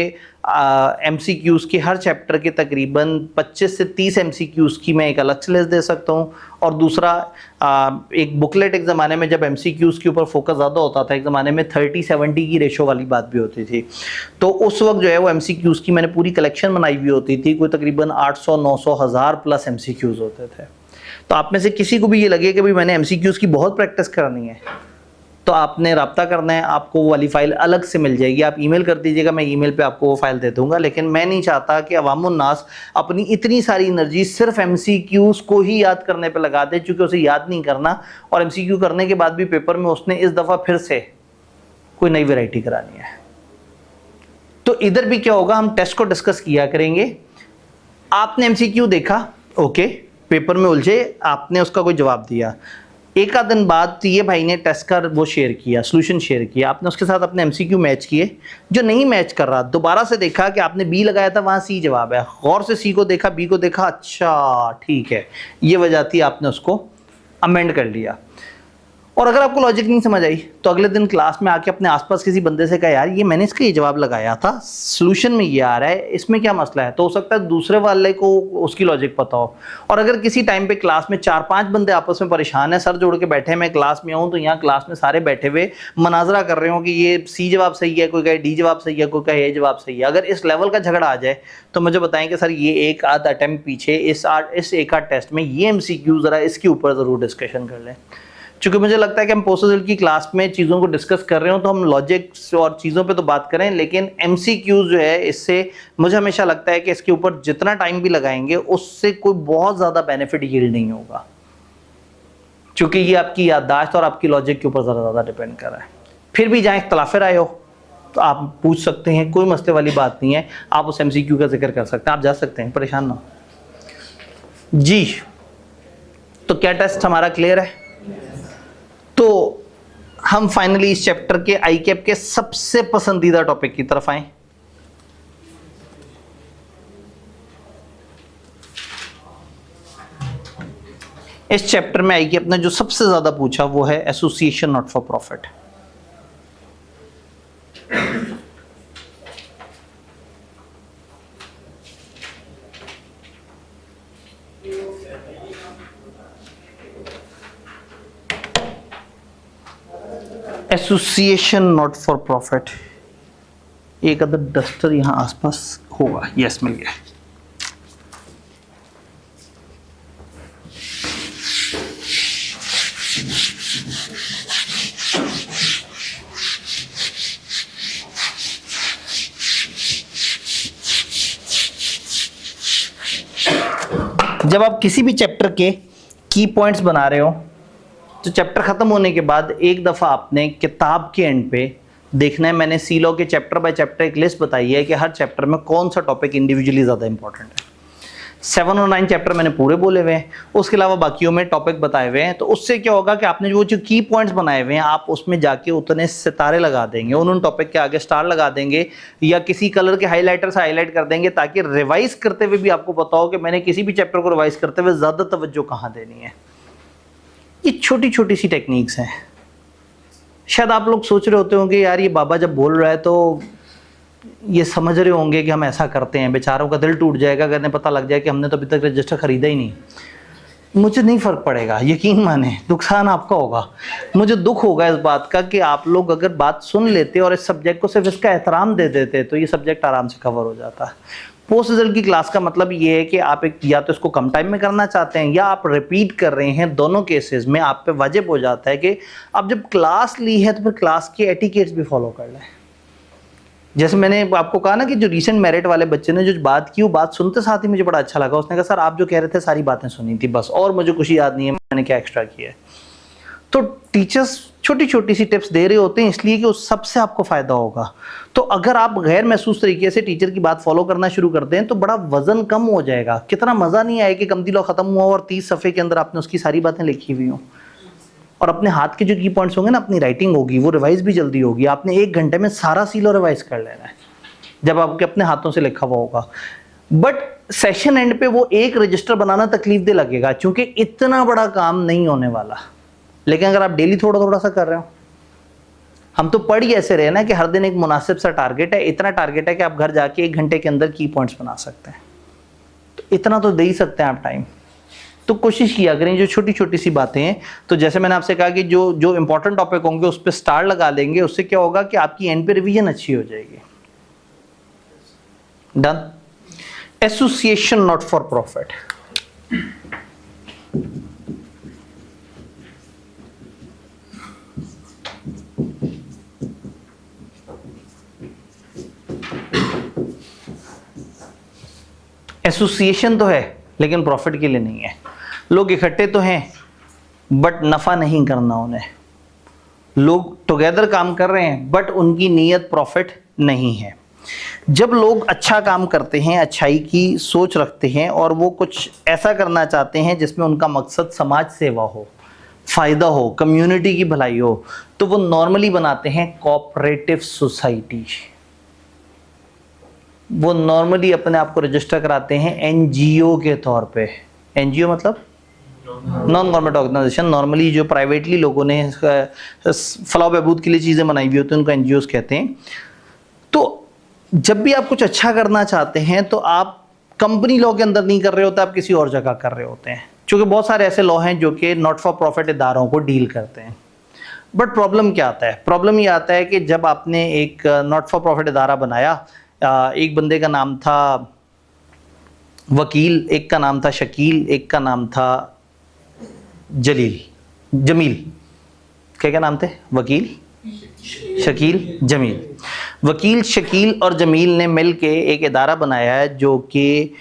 एमसीक्यूज़ के हर चैप्टर के तकरीबन 25 से 30 एमसीक्यूज़ की मैं एक अलग से लिस्ट दे सकता हूँ। और दूसरा एक बुकलेट, एक ज़माने में जब एमसीक्यूज़ के ऊपर फोकस ज़्यादा होता था, एक ज़माने में 30-70 की रेशो वाली बात भी होती थी, तो उस वक्त जो है वो एमसीक्यूज़ की मैंने पूरी कलेक्शन बनाई हुई होती थी। कोई तकरीबन 800, 900, 1000 प्लस एमसीक्यूज़ होते थे। तो आप में से किसी को भी ये लगे कि भाई मैंने एमसीक्यूज़ की बहुत प्रैक्टिस करनी है, तो आपने रब्ता करना है, आपको वो वाली फ़ाइल अलग से मिल जाएगी। आप ईमेल कर दीजिएगा, मैं ईमेल पे आपको वो फ़ाइल दे दूंगा। लेकिन मैं नहीं चाहता कि अवामुन्नास अपनी इतनी सारी एनर्जी सिर्फ एमसीक्यूज़ को ही याद करने पे लगा दे, चूँकि उसे याद नहीं करना और एमसीक्यू करने के बाद भी पेपर में उसने इस दफ़ा फिर से कोई नई वैरायटी करानी है। तो इधर भी क्या होगा, हम टेस्ट को डिस्कस किया करेंगे। आपने एमसीक्यू देखा, ओके, पेपर में उलझे, आपने उसका कोई जवाब दिया। एक आध दिन बाद ये भाई ने टेस्ट का वो शेयर किया, सॉल्यूशन शेयर किया, आपने उसके साथ अपने एमसीक्यू मैच किए। जो नहीं मैच कर रहा, दोबारा से देखा कि आपने बी लगाया था, वहाँ सी जवाब है, गौर से सी को देखा, बी को देखा, अच्छा ठीक है, ये वजह थी, आपने उसको अमेंड कर लिया। और अगर आपको लॉजिक नहीं समझ आई तो अगले दिन क्लास में आके अपने आसपास किसी बंदे से कहा, यार ये मैंने इसका ये जवाब लगाया था, सॉल्यूशन में ये आ रहा है, इसमें क्या मसला है। तो हो सकता है दूसरे वाले को उसकी लॉजिक पता हो। और अगर किसी टाइम पे क्लास में 4-5 बंदे आपस में परेशान है, सर जोड़ के बैठे, मैं क्लास में आऊँ तो यहाँ क्लास में सारे बैठे हुए मनाजरा कर रहे हो कि ये सी जवाब सही है, कोई कहे डी जवाब सही है, कोई कहे ए जवाब सही है, अगर इस लेवल का झगड़ा आ जाए तो मुझे बताएं कि सर ये एक आध अटेम्प्ट पीछे, इस एक आध टेस्ट में ये एमसीक्यू ज़रा इसके ऊपर ज़रूर डिस्कशन कर लें। चूँकि मुझे लगता है कि हम पोस्ट रिजल्ट की क्लास में चीज़ों को डिस्कस कर रहे हो तो हम लॉजिक्स और चीज़ों पे तो बात करें, लेकिन एमसीक्यूज़ जो है इससे मुझे हमेशा लगता है कि इसके ऊपर जितना टाइम भी लगाएंगे उससे कोई बहुत ज़्यादा बेनिफिट यील्ड नहीं होगा, चूँकि ये आपकी याददाश्त और आपकी लॉजिक के ऊपर ज़रा ज़्यादा डिपेंड कर रहा है। फिर भी जहाँ इख्तलाफ राय हो तो आप पूछ सकते हैं, कोई मसले वाली बात नहीं है, आप उस एमसीक्यू का जिक्र कर सकते हैं, आप जा सकते हैं, परेशान ना हो जी। तो क्या टेस्ट हमारा क्लियर है? तो हम फाइनली इस चैप्टर के आई कैप के सबसे पसंदीदा टॉपिक की तरफ आए। इस चैप्टर में आई कैप ने जो सबसे ज्यादा पूछा वो है association not for profit. Association not for profit, एक अदर डस्टर यहां आसपास होगा, यस मिल गया। जब आप किसी भी चैप्टर के की पॉइंट्स बना रहे हो तो चैप्टर खत्म होने के बाद एक दफ़ा आपने किताब के एंड पे देखना है। मैंने सी लॉ के चैप्टर बाय चैप्टर एक लिस्ट बताई है कि हर चैप्टर में कौन सा टॉपिक इंडिविजुअली ज़्यादा इंपॉर्टेंट है। 7 और 9 चैप्टर मैंने पूरे बोले हुए हैं, उसके अलावा बाकियों में टॉपिक बताए हुए हैं। तो उससे क्या होगा कि आपने वो जो की पॉइंट्स बनाए हुए हैं आप उसमें जाके उतने सितारे लगा देंगे, उन टॉपिक के आगे स्टार लगा देंगे या किसी कलर के हाईलाइटर से हाईलाइट कर देंगे, ताकि रिवाइज करते हुए भी आपको पता हो कि मैंने किसी भी चैप्टर को रिवाइज करते हुए ज़्यादा तवज्जो कहाँ देनी है। ये छोटी छोटी सी टेक्निक्स हैं। शायद आप लोग सोच रहे होते होंगे यार ये बाबा जब बोल रहा है तो ये समझ रहे होंगे कि हम ऐसा करते हैं, बेचारों का दिल टूट जाएगा अगर इन्हें पता लग जाए कि हमने तो अभी तक रजिस्टर खरीदा ही नहीं। मुझे नहीं फ़र्क पड़ेगा, यकीन माने, नुकसान आपका होगा। मुझे दुख होगा इस बात का कि आप लोग अगर बात सुन लेते और इस सब्जेक्ट को सिर्फ इसका एहतराम दे देते तो ये सब्जेक्ट आराम से कवर हो जाता। पोस्ट रिजल्ट की क्लास का मतलब ये है कि आप एक या तो इसको कम टाइम में करना चाहते हैं या आप रिपीट कर रहे हैं। दोनों केसेस में आप पे वाजिब हो जाता है कि आप जब क्लास ली है तो फिर क्लास के एटिकेट्स भी फॉलो कर लें। जैसे मैंने आपको कहा ना कि जो रीसेंट मेरिट वाले बच्चे ने जो बात की वो बात सुनते साथ ही मुझे बड़ा अच्छा लगा। उसने कहा सर आप जो कह रहे थे सारी बातें सुनी थी बस, और मुझे कुछ याद नहीं है मैंने क्या एक्स्ट्रा किया है। तो टीचर्स छोटी छोटी सी टिप्स दे रहे होते हैं इसलिए कि उस सबसे आपको फ़ायदा होगा। तो अगर आप गैर महसूस तरीके से टीचर की बात फॉलो करना शुरू कर दें तो बड़ा वजन कम हो जाएगा। कितना मज़ा नहीं आएगा कि कमती लॉ ख़त्म हुआ और 30 सफ़े के अंदर आपने उसकी सारी बातें लिखी हुई हों। और अपने हाथ के जो की पॉइंट्स होंगे ना, अपनी राइटिंग होगी, वो रिवाइज भी जल्दी होगी। आपने 1 घंटे में सारा सीलो रिवाइज कर लेना है जब आपके अपने हाथों से लिखा हुआ होगा। बट सेशन एंड पे वो एक रजिस्टर बनाना तकलीफ दे लगेगा, क्योंकि इतना बड़ा काम नहीं होने वाला। लेकिन अगर आप डेली थोड़ा थोड़ा सा कर रहे हो, हम तो पढ़ ही ऐसे रहे ना कि हर दिन एक मुनासिब सा टारगेट है, इतना टारगेट है कि आप घर जाके 1 घंटे के अंदर की पॉइंट्स बना सकते हैं, तो इतना तो दे ही सकते हैं आप टाइम। तो कोशिश किया करें जो छोटी छोटी सी बातें हैं। तो जैसे मैंने आपसे कहा कि जो जो इंपॉर्टेंट टॉपिक होंगे उस पर स्टार लगा देंगे, उससे क्या होगा कि आपकी एंड पे रिवीजन अच्छी हो जाएगी। Done. Association not for profit. Association तो है लेकिन प्रॉफिट के लिए नहीं है। लोग इकट्ठे तो हैं बट नफा नहीं करना उन्हें। लोग टुगेदर काम कर रहे हैं बट उनकी नीयत प्रॉफिट नहीं है। जब लोग अच्छा काम करते हैं, अच्छाई की सोच रखते हैं और वो कुछ ऐसा करना चाहते हैं जिसमें उनका मकसद समाज सेवा हो, फायदा हो, कम्युनिटी की भलाई हो, तो वो नॉर्मली बनाते हैं कोऑपरेटिव सोसाइटी। वो नॉर्मली अपने आप को रजिस्टर कराते हैं एनजीओ के तौर पे। एनजीओ मतलब नॉन गवर्नमेंट ऑर्गेनाइजेशन। नॉर्मली जो प्राइवेटली लोगों ने फलाह बहबूद के लिए चीज़ें बनाई हुई होती हैं उनको एनजीओ कहते हैं। तो जब भी आप कुछ अच्छा करना चाहते हैं तो आप कंपनी लॉ के अंदर नहीं कर रहे होते, आप किसी और जगह कर रहे होते हैं। क्योंकि बहुत सारे ऐसे लॉ हैं जो कि नॉट फॉर प्रॉफिट इदारों को डील करते हैं। बट प्रॉब्लम क्या आता है? प्रॉब्लम ये आता है कि जब आपने एक नॉट फॉर प्रॉफिट इदारा बनाया, एक बंदे का नाम था वकील, एक का नाम था शकील, एक का नाम था जमील। क्या क्या नाम थे? वकील, शकील, जमील। वकील, शकील और जमील ने मिल के एक इदारा बनाया है जो कि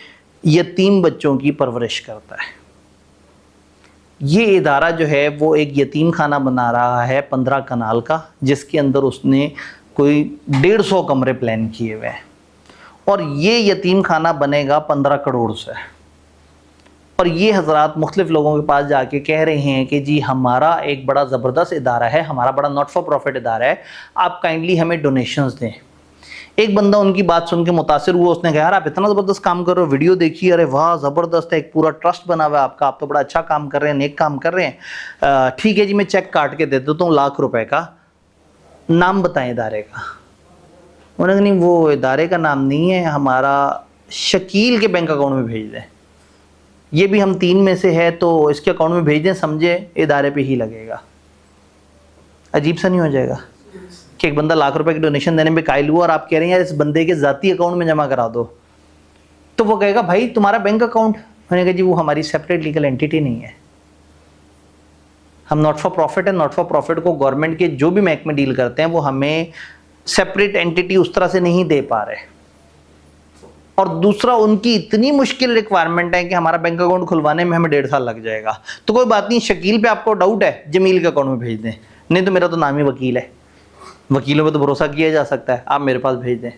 यतीम बच्चों की परवरिश करता है। ये इदारा जो है वो एक यतीम खाना बना रहा है 15 कनाल का, जिसके अंदर उसने कोई 150 कमरे प्लान किए हुए हैं। और ये यतीम खाना बनेगा 15 करोड़ से। और ये हजरात मुख्तलिफ लोगों के पास जाके कह रहे हैं कि जी हमारा एक बड़ा ज़बरदस्त इदारा है, हमारा बड़ा नॉट फॉर प्रॉफिट इदारा है, आप काइंडली हमें डोनेशंस दें। एक बंदा उनकी बात सुन के मुतासिर हुआ, उसने कहा यार आप इतना ज़बरदस्त काम कर रहे हो, वीडियो देखिए, अरे वाह ज़बरदस्त है, एक पूरा ट्रस्ट बना हुआ है आपका, आप तो बड़ा अच्छा काम कर रहे हैं, नेक काम कर रहे हैं। ठीक है जी, मैं चेक काट के दे देता हूँ ₹1,00,000 का, नाम बताएं इदारे का। उन्होंने कहा नहीं वो इदारे का नाम नहीं है, हमारा शकील के बैंक अकाउंट में भेज दें, ये भी हम 3 में से है तो इसके अकाउंट में भेज दें, समझे इदारे पे ही लगेगा। अजीब सा नहीं हो जाएगा कि एक बंदा ₹1,00,000 की डोनेशन देने में कायल हुआ और आप कह रहे हैं यार इस बंदे के ज़ाती अकाउंट में जमा करा दो? तो वो कहेगा भाई तुम्हारा बैंक अकाउंट। मैंने कहा जी वो हमारी सेपरेट लीगल एंटिटी नहीं है, हम नॉट फॉर प्रॉफिट है। नॉट फॉर प्रॉफिट को गवर्नमेंट के जो भी महकमे डील करते हैं वो हमें सेपरेट एंटिटी उस तरह से नहीं दे पा रहे। और दूसरा, उनकी इतनी मुश्किल रिक्वायरमेंट है कि हमारा बैंक अकाउंट खुलवाने में हमें 1.5 साल लग जाएगा। तो कोई बात नहीं, शकील पे आपको डाउट है, जमील के अकाउंट में भेज दें। नहीं तो मेरा तो नाम ही वकील है, वकीलों पे तो भरोसा किया जा सकता है, आप मेरे पास भेज दें।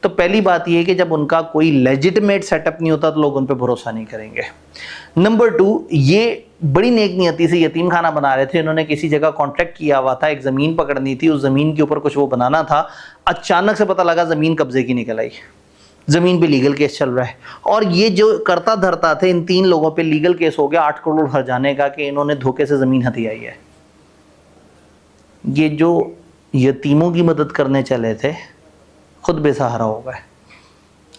तो पहली बात यह है कि जब उनका कोई लेजिटिमेट सेटअप नहीं होता तो लोग उन पर भरोसा नहीं करेंगे। नंबर 2, ये बड़ी नेक नियति से यतीम खाना बना रहे थे। इन्होंने किसी जगह कॉन्ट्रैक्ट किया हुआ था, एक ज़मीन पकड़नी थी, उस ज़मीन के ऊपर कुछ वो बनाना था। अचानक से पता लगा ज़मीन कब्जे की निकल आई, ज़मीन पे लीगल केस चल रहा है। और ये जो करता धरता थे, इन 3 लोगों पे लीगल केस हो गया 8 करोड़ हर जाने का कि इन्होंने धोखे से ज़मीन हथियाई है। ये जो यतीमों की मदद करने चले थे खुद बेसहारा हो गए,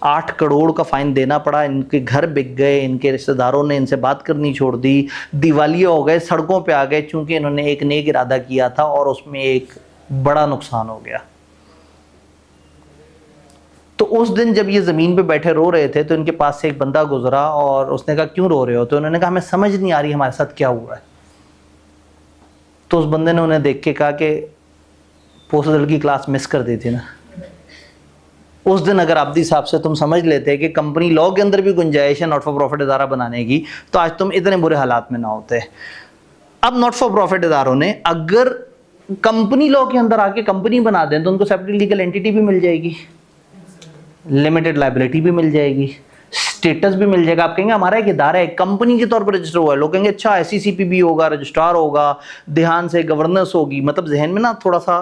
8 करोड़ का फाइन देना पड़ा, इनके घर बिक गए, इनके रिश्तेदारों ने इनसे बात करनी छोड़ दी, दिवालिया हो गए, सड़कों पे आ गए, चूंकि इन्होंने एक नेक इरादा किया था और उसमें एक बड़ा नुकसान हो गया। तो उस दिन जब ये ज़मीन पे बैठे रो रहे थे तो इनके पास से एक बंदा गुजरा और उसने कहा क्यों रो रहे हो? तो उन्होंने कहा हमें समझ नहीं आ रही हमारे साथ क्या हुआ है। तो उस बंदे ने उन्हें देख के कहा कि पोस्टल की क्लास मिस कर दी थी ना उस दिन। अगर आपदी साहब से तुम समझ लेते कि कंपनी लॉ के अंदर भी गुंजाइश है नॉट फॉर प्रॉफिट इदारा बनाने की, तो आज तुम इतने बुरे हालात में ना होते। अब नॉट फॉर प्रॉफिट इदारों ने अगर कंपनी लॉ के अंदर आके कंपनी बना दें तो उनको सेपरेट लीगल एंटिटी भी मिल जाएगी, लिमिटेड लायबिलिटी भी मिल जाएगी, स्टेटस भी मिल जाएगा। आप कहेंगे हमारा एक इदारा है, कंपनी के तौर पर रजिस्टर हुआ है, लोग कहेंगे अच्छा SECP भी होगा, रजिस्ट्रार होगा, ध्यान से गवर्नेंस होगी, मतलब जहन में ना थोड़ा सा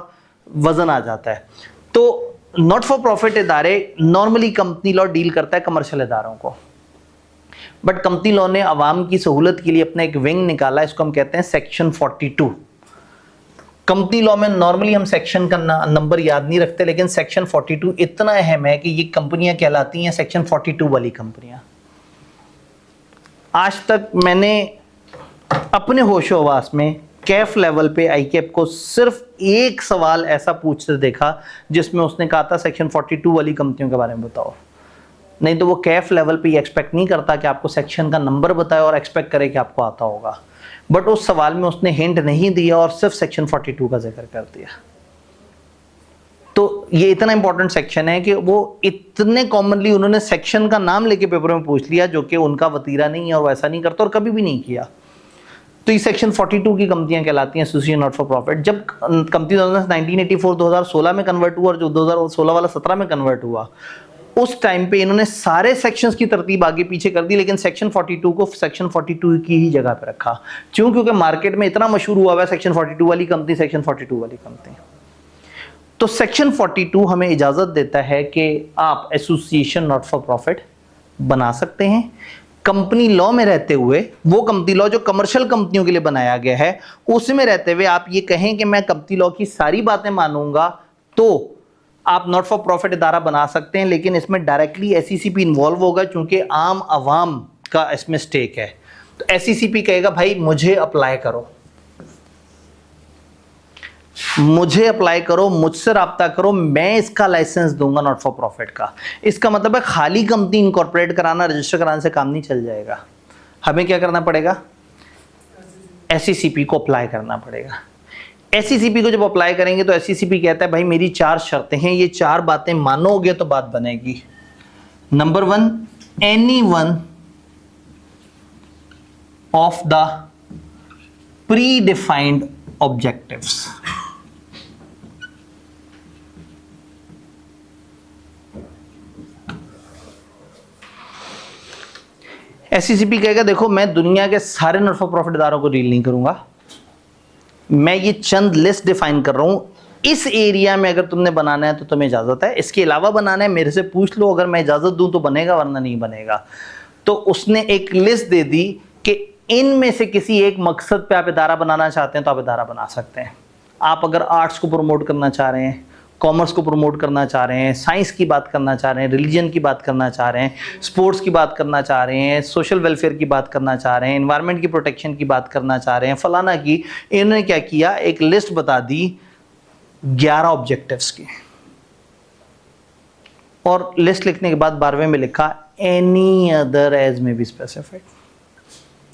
वजन आ जाता है। तो नॉट फॉर प्रॉफिट इदारे नॉर्मली कंपनी लॉ डील करता है कमर्शियल इदारों को, बट कंपनी लॉ ने आवाम की सहूलत के लिए अपना एक विंग निकाला, इसको हम कहते हैं सेक्शन 42। कंपनी लॉ में नॉर्मली हम सेक्शन का नंबर याद नहीं रखते, लेकिन सेक्शन 42 इतना अहम है कि ये कंपनियां कहलाती हैं सेक्शन 42 वाली कंपनियां। आज तक मैंने अपने होशो हवास में कैफ लेवल पे ICAP को सिर्फ एक सवाल ऐसा पूछते देखा जिसमें उसने कहा था सेक्शन 42 वाली कंपनियों के बारे में बताओ। नहीं तो वो कैफ लेवल पे ये एक्सपेक्ट नहीं करता कि आपको सेक्शन का नंबर बताए और एक्सपेक्ट करे कि आपको आता होगा, बट उस सवाल में उसने हिंट नहीं दिया और सिर्फ सेक्शन 42 का जिक्र कर दिया। तो ये इतना इंपॉर्टेंट सेक्शन है कि वो इतने कॉमनली उन्होंने सेक्शन का नाम लेके पेपर में पूछ लिया, जो कि उनका वतीरा नहीं है और वैसा नहीं करता और कभी भी नहीं किया। तो ये सेक्शन 42 की कंपनियां कहलाती हैं एसोसिएशन नॉट फॉर प्रॉफिट। जब कंपनी 1984 2016 में कन्वर्ट हुआ और जो 2016 वाला 17 में कन्वर्ट हुआ, उस टाइम पे इन्होंने सारे सेक्शंस की तरतीब आगे पीछे कर दी, लेकिन सेक्शन 42 को सेक्शन 42 की ही जगह पे रखा। क्यों? क्योंकि मार्केट में इतना मशहूर हुआ है सेक्शन 42 वाली कंपनी, सेक्शन 42 वाली कंपनी। तो सेक्शन 42 हमें इजाजत देता है कि आप एसोसिएशन नॉट फॉर प्रॉफिट बना सकते हैं कंपनी लॉ में रहते हुए। वो कंपनी लॉ जो कमर्शियल कंपनियों के लिए बनाया गया है, उसमें रहते हुए आप ये कहें कि मैं कंपनी लॉ की सारी बातें मानूंगा, तो आप नॉट फॉर प्रॉफिट इदारा बना सकते हैं, लेकिन इसमें डायरेक्टली SECP इन्वॉल्व होगा क्योंकि आम आवाम का इसमें स्टेक है। तो SECP कहेगा भाई मुझे अप्लाई करो, मुझे अप्लाई करो, मुझसे राब्ता करो, मैं इसका लाइसेंस दूंगा नॉट फॉर प्रॉफिट का। इसका मतलब है खाली कंपनी इनकॉर्पोरेट कराना, रजिस्टर कराने से काम नहीं चल जाएगा। हमें क्या करना पड़ेगा? SECP को अप्लाई करना पड़ेगा। SECP को जब अप्लाई करेंगे तो SECP कहता है भाई मेरी 4 शर्तें हैं, ये 4 बातें मानोगे तो बात बनेगी। Number 1, any one of the pre defined objectives. SECP कहेगा देखो मैं दुनिया के सारे नॉट फॉर प्रॉफिट इदारों को डील नहीं करूंगा, मैं ये चंद लिस्ट डिफाइन कर रहा हूं, इस एरिया में अगर तुमने बनाना है तो तुम्हें इजाजत है, इसके अलावा बनाना है मेरे से पूछ लो, अगर मैं इजाजत दूं तो बनेगा वरना नहीं बनेगा। तो उसने एक लिस्ट दे दी कि इनमें से किसी एक मकसद पे आप इदारा बनाना चाहते हैं तो आप इदारा बना सकते हैं। आप अगर आर्ट्स को प्रमोट करना चाह रहे हैं, कॉमर्स को प्रमोट करना चाह रहे हैं, साइंस की बात करना चाह रहे हैं, रिलीजन की बात करना चाह रहे हैं, स्पोर्ट्स की बात करना चाह रहे हैं, सोशल वेलफेयर की बात करना चाह रहे हैं, एनवायरनमेंट की प्रोटेक्शन की बात करना चाह रहे हैं, फलाना की, इन्होंने क्या किया, एक लिस्ट बता दी 11 ऑब्जेक्टिव्स की, और लिस्ट लिखने के बाद 12वें में लिखा एनी अदर एज में बी स्पेसिफाइड,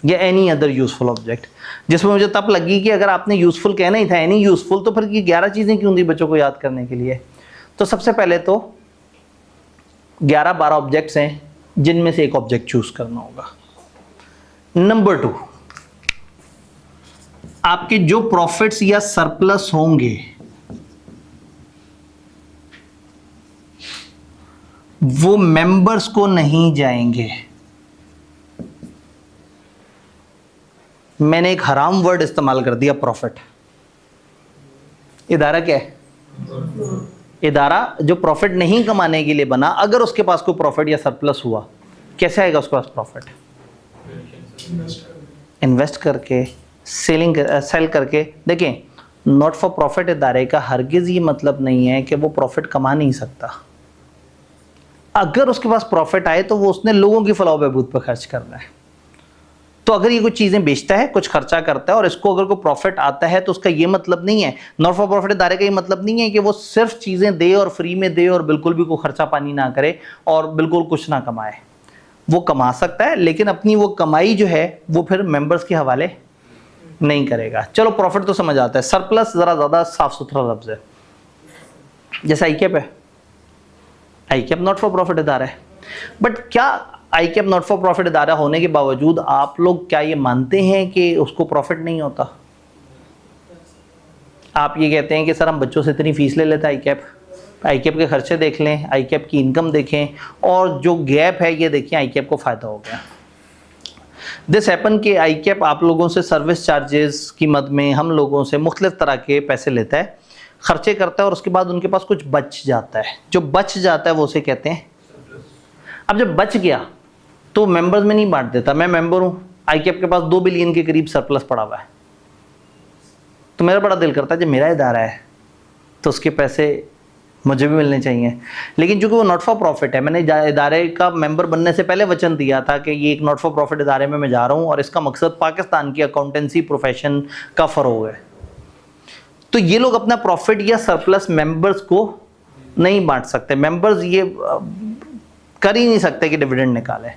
या एनी अदर यूजफुल ऑब्जेक्ट। जिसमें मुझे तब लगी कि अगर आपने यूजफुल कहना ही था, एनी यूजफुल, तो फिर ये 11 चीजें क्यों दी बच्चों को याद करने के लिए? तो सबसे पहले तो 11-12 ऑब्जेक्ट्स हैं जिनमें से एक ऑब्जेक्ट चूज करना होगा। नंबर 2, आपके जो प्रॉफिट्स या सरप्लस होंगे वो मेंबर्स को नहीं जाएंगे। मैंने एक हराम वर्ड इस्तेमाल कर दिया, प्रॉफिट। इदारा क्या है? इदारा जो प्रॉफिट नहीं कमाने के लिए बना, अगर उसके पास कोई प्रॉफिट या सरप्लस हुआ, कैसे आएगा उसके पास प्रॉफिट? इन्वेस्ट करके, सेल करके। देखें, नॉट फॉर प्रॉफिट इदारे का हरगिज ये मतलब नहीं है कि वो प्रॉफिट कमा नहीं सकता। अगर उसके पास प्रॉफिट आए तो वो उसने लोगों की फलाह बहबूद पर खर्च करना है। तो अगर ये कुछ चीजें बेचता है, कुछ खर्चा करता है, और इसको अगर कोई प्रॉफिट आता है, तो उसका ये मतलब नहीं है, नॉट फॉर प्रॉफिट इदारे का ये मतलब नहीं है कि वो सिर्फ चीजें दे और फ्री में दे और बिल्कुल भी कोई खर्चा पानी ना करे और बिल्कुल कुछ ना कमाए। वो कमा सकता है, लेकिन अपनी वो कमाई जो है वो फिर मेंबर्स के हवाले नहीं करेगा। चलो प्रॉफिट तो समझ आता है, सरप्लस जरा ज्यादा साफ सुथरा लफ्ज है। जैसे ICAP है, ICAP नॉट फॉर प्रॉफिट इदारा है, बट क्या ICAP नॉट फॉर प्रॉफिट इदारा होने के बावजूद आप लोग क्या ये मानते हैं कि उसको प्रॉफिट नहीं होता? आप ये कहते हैं कि सर हम बच्चों से इतनी फीस ले लेते हैं ICAP, आईकैप के खर्चे देख लें, आईकैप की इनकम देखें, और जो गैप है ये देखिए आईकैप को फ़ायदा हो गया। दिस हैपन कि आईकैप आप लोगों से सर्विस चार्जेस की मद में हम लोगों से मुख्तलिफ तरह के पैसे लेता है, खर्चे करता है, और उसके बाद उनके पास कुछ बच जाता है। जो बच जाता है वो उसे कहते हैं। अब जब बच गया तो मेंबर्स में नहीं बांट देता। मैं मेंबर हूँ, आईकैप के पास 2 बिलियन के करीब सरप्लस पड़ा हुआ है, तो मेरा बड़ा दिल करता है जब मेरा इदारा है तो उसके पैसे मुझे भी मिलने चाहिए। लेकिन चूंकि वो नॉट फॉर प्रॉफिट है, मैंने इदारे का मेंबर बनने से पहले वचन दिया था कि ये एक नॉट फॉर प्रॉफिट इदारे में मैं जा रहा हूँ और इसका मकसद पाकिस्तान की अकाउंटेंसी प्रोफेशन का फ़रोग है। तो ये लोग अपना प्रॉफिट या सरप्लस मेंबर्स को नहीं बांट सकते। मेंबर्स ये कर ही नहीं सकते कि डिविडेंड निकालें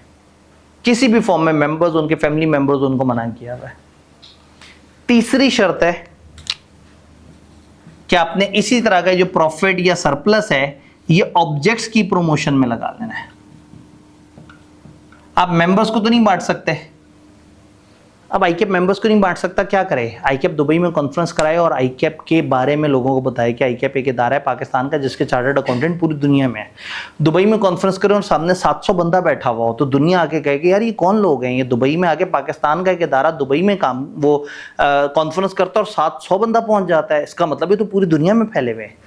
किसी भी फॉर्म में। मेंबर्स, उनके फैमिली मेंबर्स, उनको मना किया हुआ है। तीसरी शर्त है कि आपने इसी तरह का जो प्रॉफिट या सरप्लस है ये ऑब्जेक्ट्स की प्रमोशन में लगा लेना है। आप मेंबर्स को तो नहीं बांट सकते। अब आईकैप मेंबर्स को नहीं बांट सकता, क्या करे? आईकैप दुबई में कॉन्फ्रेंस कराए और आईकैप के बारे में लोगों को बताए कि आईकैप एक इदारा है पाकिस्तान का जिसके चार्टर्ड अकाउंटेंट पूरी दुनिया में है। दुबई में कॉन्फ्रेंस करें और सामने 700 बंदा बैठा हुआ हो तो दुनिया आके कहे कि यार ये कौन लोग हैं? ये दुबई में आके पाकिस्तान का एक इदारा दुबई में काम वो कॉन्फ्रेंस करता है और 700 बंदा पहुंच जाता है। इसका मतलब ये तो पूरी दुनिया में फैले हुए हैं।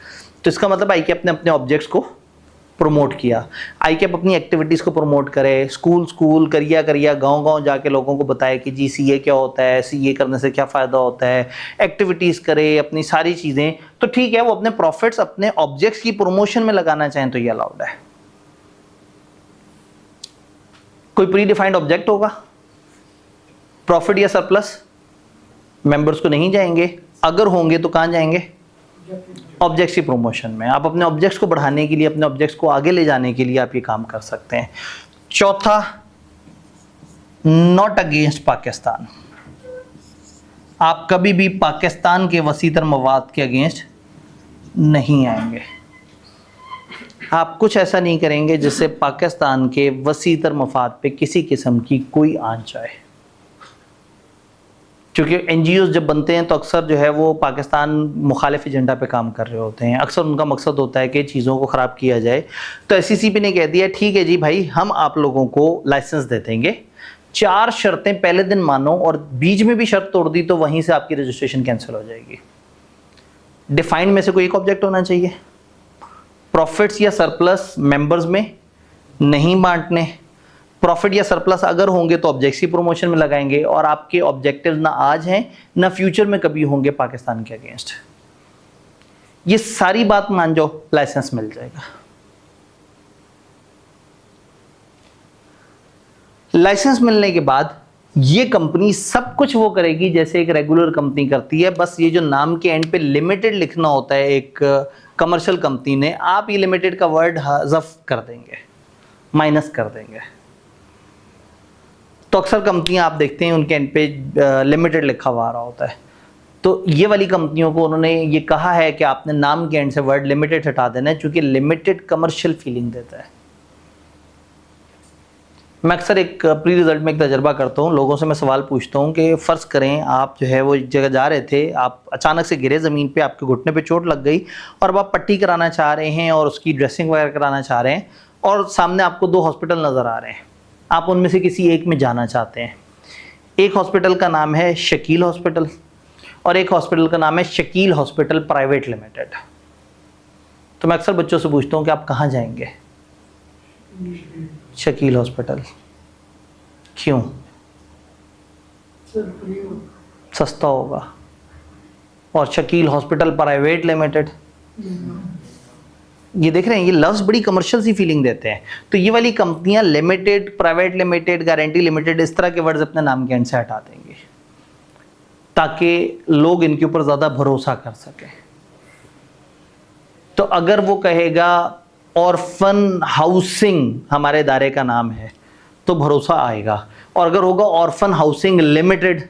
तो इसका मतलब आईकैप ने अपने ऑब्जेक्ट्स को प्रमोट किया। आईकैप अपनी एक्टिविटीज़ को प्रमोट करे, स्कूल करिया गांव जाके लोगों को बताए कि जी सीए क्या होता है, सीए करने से क्या फ़ायदा होता है, एक्टिविटीज़ करे, अपनी सारी चीज़ें। तो ठीक है, वो अपने प्रॉफिट्स अपने ऑब्जेक्ट्स की प्रमोशन में लगाना चाहें तो ये अलाउड है। कोई प्री डिफाइंड ऑब्जेक्ट होगा, प्रॉफिट या सरप्लस, मेंबर्स को नहीं जाएंगे। अगर होंगे तो कहाँ जाएंगे? ऑब्जेक्ट्स की प्रमोशन में। आप अपने ऑब्जेक्ट्स को बढ़ाने के लिए, अपने ऑब्जेक्ट्स को आगे ले जाने के लिए आप ये काम कर सकते हैं। चौथा, नॉट अगेंस्ट पाकिस्तान। आप कभी भी पाकिस्तान के वसीतर मवाद के अगेंस्ट नहीं आएंगे। आप कुछ ऐसा नहीं करेंगे जिससे पाकिस्तान के वसीतर मफाद पे किसी किस्म की कोई आंच आए। क्योंकि एनजीओज जब बनते हैं तो अक्सर जो है वो पाकिस्तान मुखालिफ एजेंडा पे काम कर रहे होते हैं। अक्सर उनका मकसद होता है कि चीज़ों को ख़राब किया जाए। तो एससीसीपी ने कह दिया ठीक है जी भाई, हम आप लोगों को लाइसेंस दे देंगे, 4 शर्तें पहले दिन मानो, और बीच में भी शर्त तोड़ दी तो वहीं से आपकी रजिस्ट्रेशन कैंसिल हो जाएगी। डिफाइंड में से कोई एक ऑब्जेक्ट होना चाहिए, प्रॉफिट्स या सरप्लस मेंबर्स में नहीं बांटने, प्रॉफिट या सरप्लस अगर होंगे तो ऑब्जेक्ट्स की प्रमोशन में लगाएंगे, और आपके ऑब्जेक्टिव ना आज हैं ना फ्यूचर में कभी होंगे पाकिस्तान के अगेंस्ट। ये सारी बात मान जाओ, लाइसेंस मिल जाएगा। लाइसेंस मिलने के बाद ये कंपनी सब कुछ वो करेगी जैसे एक रेगुलर कंपनी करती है। बस ये जो नाम के एंड पे लिमिटेड लिखना होता है एक कमर्शियल कंपनी ने, आप ये लिमिटेड का वर्ड हज़फ कर देंगे, माइनस कर देंगे। तो अक्सर कंपनियां आप देखते हैं उनके एंड पे लिमिटेड लिखा हुआ आ रहा होता है। तो ये वाली कंपनियों को उन्होंने ये कहा है कि आपने नाम के एंड से वर्ड लिमिटेड हटा देना है, क्योंकि लिमिटेड कमर्शियल फीलिंग देता है। मैं अक्सर एक प्री रिजल्ट में एक तजर्बा करता हूँ, लोगों से मैं सवाल पूछता हूँ कि फ़र्ज़ करें आप जो है वो एक जगह जा रहे थे, आप अचानक से गिरे ज़मीन पे, आपके घुटने पे चोट लग गई और अब आप पट्टी कराना चाह रहे हैं और उसकी ड्रेसिंग वगैरह कराना चाह रहे हैं, और सामने आपको 2 हॉस्पिटल नज़र आ रहे हैं। आप उनमें से किसी एक में जाना चाहते हैं। एक हॉस्पिटल का नाम है शकील हॉस्पिटल और एक हॉस्पिटल का नाम है शकील हॉस्पिटल प्राइवेट लिमिटेड। तो मैं अक्सर बच्चों से पूछता हूँ कि आप कहाँ जाएंगे? शकील हॉस्पिटल। क्यों? सस्ता होगा। और शकील हॉस्पिटल प्राइवेट लिमिटेड, ये देख रहे हैं, ये लफ्ज़ बड़ी कमर्शियल सी फीलिंग देते हैं। तो ये वाली कंपनियां limited, private limited, guarantee limited, इस तरह के वर्ड्स अपने नाम के एंड से हटा देंगे ताकि लोग इनके ऊपर ज़्यादा भरोसा कर सकें। तो अगर वो कहेगा ऑर्फन हाउसिंग हमारे इदारे का नाम है तो भरोसा आएगा, और अगर होगा ऑर्फन हाउसिंग लिमिटेड